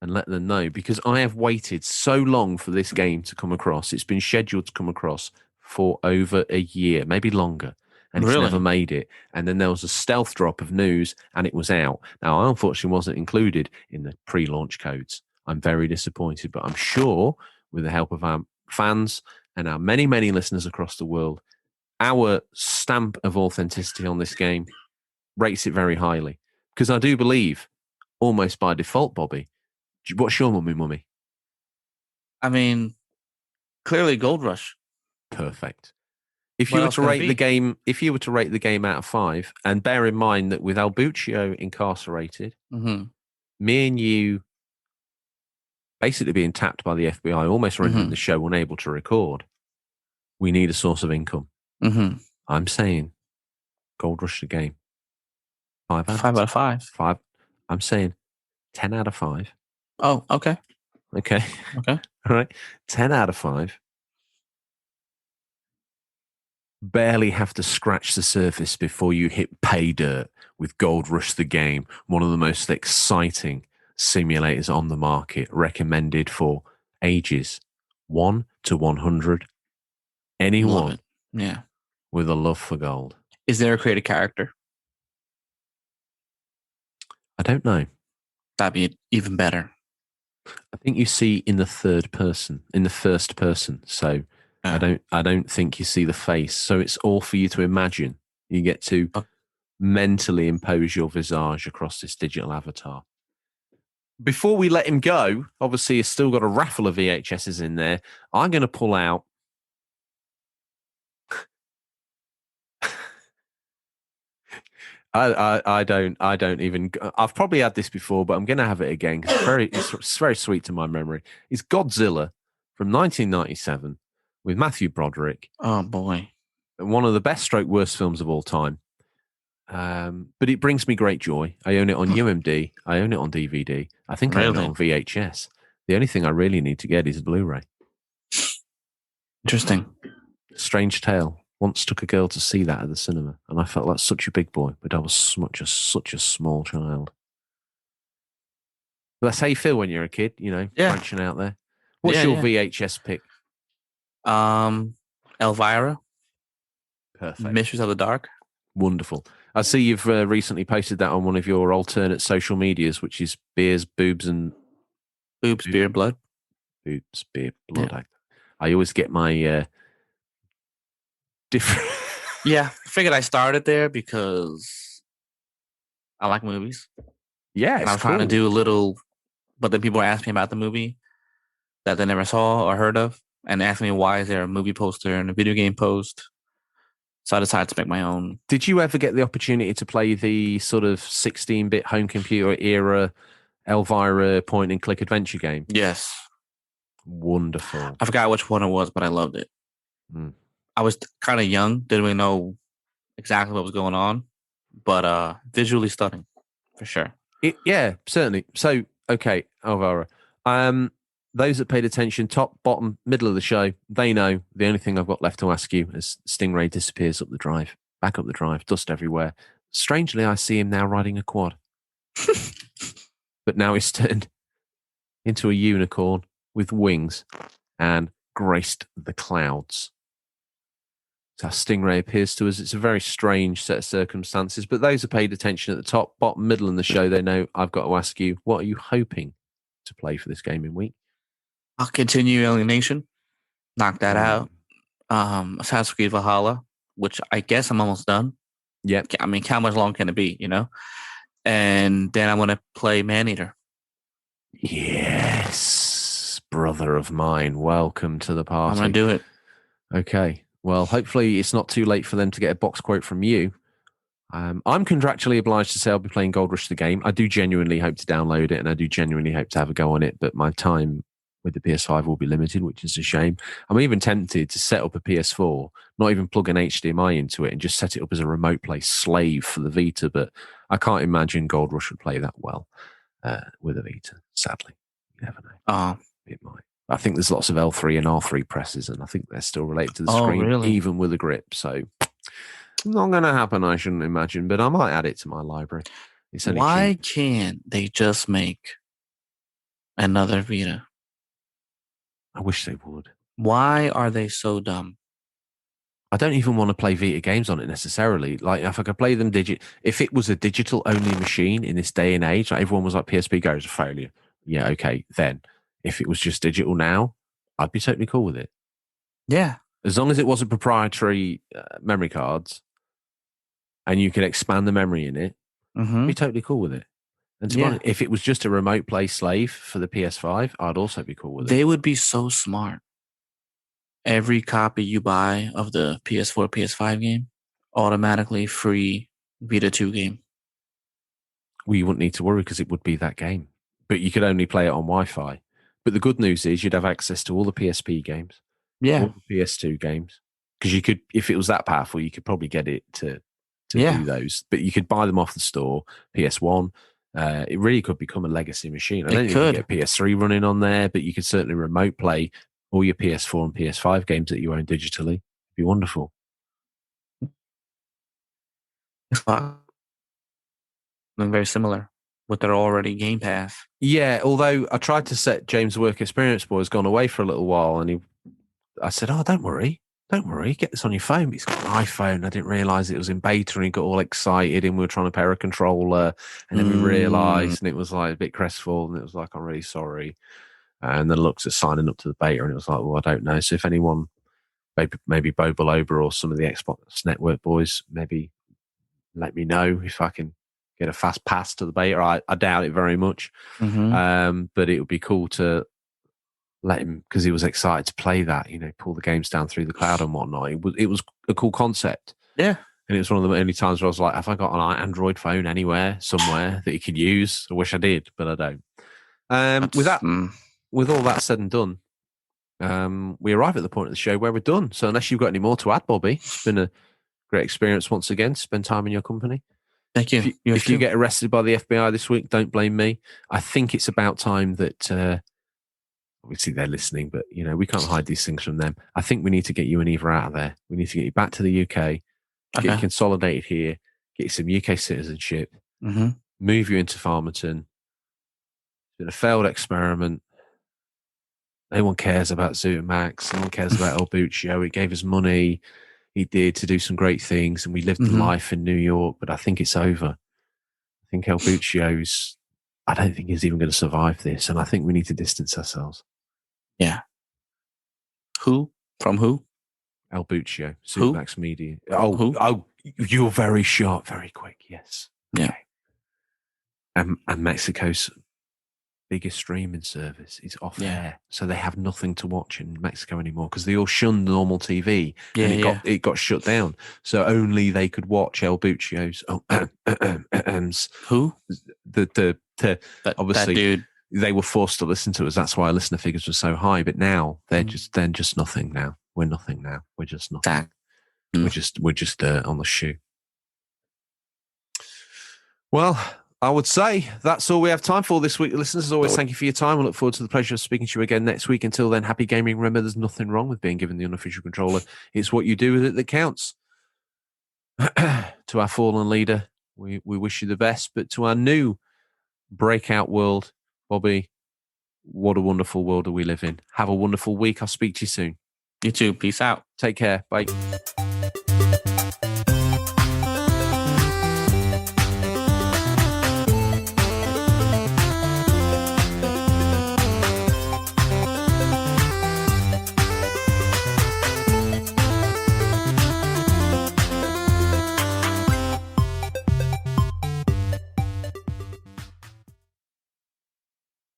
A: And let them know, because I have waited so long for this game to come across. It's been scheduled to come across for over a year, maybe longer, and it's never made it. And then there was a stealth drop of news and it was out. Now, I unfortunately wasn't included in the pre-launch codes. I'm very disappointed, but I'm sure with the help of our fans and our many, many listeners across the world, our stamp of authenticity on this game rates it very highly. Because I do believe, almost by default, Bobby, what's your mummy?
B: I mean, clearly Gold Rush.
A: Perfect. If
B: What
A: you were
B: else
A: to
B: can it
A: rate the
B: be?
A: game, out of 5, and bear in mind that with Albuccio incarcerated,
B: Mm-hmm.
A: me and you basically being tapped by the FBI, almost rendering the show unable to record, we need a source of income.
B: Mm-hmm.
A: I'm saying Gold Rush the game. 5 out
B: 5 out
A: of
B: of 5.
A: 5. I'm saying 10 out of 5.
B: Oh, okay.
A: Okay.
B: Okay.
A: All right. 10 out of 5. Barely have to scratch the surface before you hit pay dirt with Gold Rush the game, one of the most exciting simulators on the market, recommended for ages 1 to 100.
B: Love
A: Anyone
B: it. Yeah.
A: with a love for gold.
B: Is there a creative character?
A: I don't know.
B: That'd be even better.
A: I think you see in the first person. So
B: Yeah.
A: I don't think you see the face. So it's all for you to imagine. You get to mentally impose your visage across this digital avatar. Before we let him go, obviously he's still got a raffle of VHSs in there. I'm going to pull out I don't even. I've probably had this before, but I'm going to have it again because it's very sweet to my memory. It's Godzilla from 1997 with Matthew Broderick,
B: Oh boy.
A: one of the best stroke worst films of all time. But it brings me great joy. I own it on UMD. I own it on DVD. I think I own it
B: Really?
A: on VHS. The only thing I really need to get is a Blu-ray.
B: Interesting.
A: Strange tale. Once took a girl to see that at the cinema, and I felt like such a big boy, but I was such a small child. But that's how you feel when you're a kid,
B: Yeah.
A: branching out there. What's your VHS pick?
B: Elvira,
A: Perfect.
B: Mistress of the Dark.
A: Wonderful. I see you've recently posted that on one of your alternate social medias, which is beers, boobs, and
B: Boobs, beer, blood.
A: boobs, beer, blood. I always get my different.
B: Yeah, I figured I started there because I like movies.
A: Yeah,
B: And I was trying to do a little, but then people asked me about the movie that they never saw or heard of, and asked me why is there a movie poster and a video game post. So I decided to make my own.
A: Did you ever get the opportunity to play the sort of 16-bit home computer era Elvira point and click adventure game?
B: Yes.
A: Wonderful.
B: I forgot which one it was, but I loved it.
A: Mm.
B: I was kind of young, didn't really know exactly what was going on, but visually stunning for sure.
A: Yeah, certainly. So, okay, Elvira. Those that paid attention, top, bottom, middle of the show, they know the only thing I've got left to ask you as Stingray disappears up the drive, back up the drive, dust everywhere. Strangely, I see him now riding a quad. But now he's turned into a unicorn with wings and graced the clouds. That's how Stingray appears to us. It's a very strange set of circumstances, but those who paid attention at the top, bottom, middle in the show, they know I've got to ask you, what are you hoping to play for this gaming week?
B: I'll continue Alienation, knock that out. Assassin's Creed Valhalla, which I guess I'm almost done.
A: Yeah.
B: I mean, how much long can it be, And then I'm going to play Maneater.
A: Yes, brother of mine. Welcome to the party.
B: I'm going to do it.
A: Okay. Well, hopefully it's not too late for them to get a box quote from you. I'm contractually obliged to say I'll be playing Gold Rush the game. I do genuinely hope to download it, and I do genuinely hope to have a go on it, but my time with the PS5 will be limited, which is a shame. I'm even tempted to set up a PS4, not even plug an HDMI into it, and just set it up as a remote play slave for the Vita, but I can't imagine Gold Rush would play that well with a Vita, sadly. You never know. It might. I think there's lots of L3 and R3 presses, and I think they're still related to the screen,
B: really?
A: even with a grip. So, not going to happen, I shouldn't imagine, but I might add it to my library. It's only
B: Why
A: cheap.
B: can't they just make another Vita?
A: I wish they would.
B: Why are they so dumb?
A: I don't even want to play Vita games on it necessarily. Like, if I could play them if it was a digital-only machine in this day and age, like everyone was like, PSP Go is a failure. Yeah, okay, then. If it was just digital now, I'd be totally cool with it.
B: Yeah.
A: As long as it wasn't proprietary memory cards and you could expand the memory in it, I'd be totally cool with it. And to be honest, if it was just a remote play slave for the PS5, I'd also be cool with it.
B: They would be so smart. Every copy you buy of the PS4, PS5 game, automatically free Vita 2 game.
A: Well, you wouldn't need to worry because it would be that game. But you could only play it on Wi-Fi. But the good news is you'd have access to all the PSP games.
B: Yeah.
A: All the PS2 games. Because you could, if it was that powerful, you could probably get it to do those. But you could buy them off the store, PS1. It really could become a legacy machine. I don't think you could get PS3 running on there, but you could certainly remote play all your PS4 and PS5 games that you own digitally. It'd be wonderful.
B: And very similar with their already Game Pass.
A: Yeah, although I tried to set James' work experience boy has gone away for a little while, and I said, "Oh, don't worry, get this on your phone." He's got an iPhone. I didn't realise it was in beta, and he got all excited, and we were trying to pair a controller, and then we realised, and it was like a bit crestfallen, and it was like, "I'm really sorry." And then looked at signing up to the beta, and it was like, "Well, I don't know." So if anyone, maybe Bo Belober or some of the Xbox Network boys, maybe let me know if I can get a fast pass to the beta. I doubt it very much, but it would be cool to let him, because he was excited to play that, pull the games down through the cloud and whatnot. It was a cool concept.
B: Yeah.
A: And it was one of the only times where I was like, have I got an Android phone anywhere, somewhere that you could use? I wish I did, but I don't. With all that said and done, we arrive at the point of the show where we're done. So unless you've got any more to add, Bobby, it's been a great experience once again to spend time in your company.
E: Thank you.
A: If you get arrested by the FBI this week, don't blame me. I think it's about time that, obviously they're listening, but we can't hide these things from them. I think we need to get you and Eva out of there. We need to get you back to the UK, get you consolidated here, get you some UK citizenship, move you into Farmerton. It's been a failed experiment. No one cares about Zutimax. No one cares about El Buccio. He gave us money. He did to do some great things, and we lived the life in New York, but I think it's over. I think El Buccio's, I don't think he's even going to survive this, and I think we need to distance ourselves.
E: Yeah. Who? From who?
A: El Buccio, Zutimax Media. Oh, you're very sharp, very quick, yes.
E: Yeah.
A: Okay. And Mexico's biggest streaming service is off air, so they have nothing to watch in Mexico anymore because they all shunned normal TV and it got shut down. So only they could watch El Buccio's.
E: Who?
A: Obviously
E: that dude.
A: They were forced to listen to us. That's why our listener figures were so high. But now they're just nothing. Now we're nothing. Now we're just nothing. We're just on the shoe. Well, I would say that's all we have time for this week. Listeners, as always, thank you for your time. I look forward to the pleasure of speaking to you again next week. Until then, happy gaming. Remember, there's nothing wrong with being given the unofficial controller. It's what you do with it that counts. To our fallen leader, we wish you the best. But to our new breakout world, Bobby, what a wonderful world do we live in. Have a wonderful week. I'll speak to you soon.
E: You too. Peace out.
A: Take care. Bye.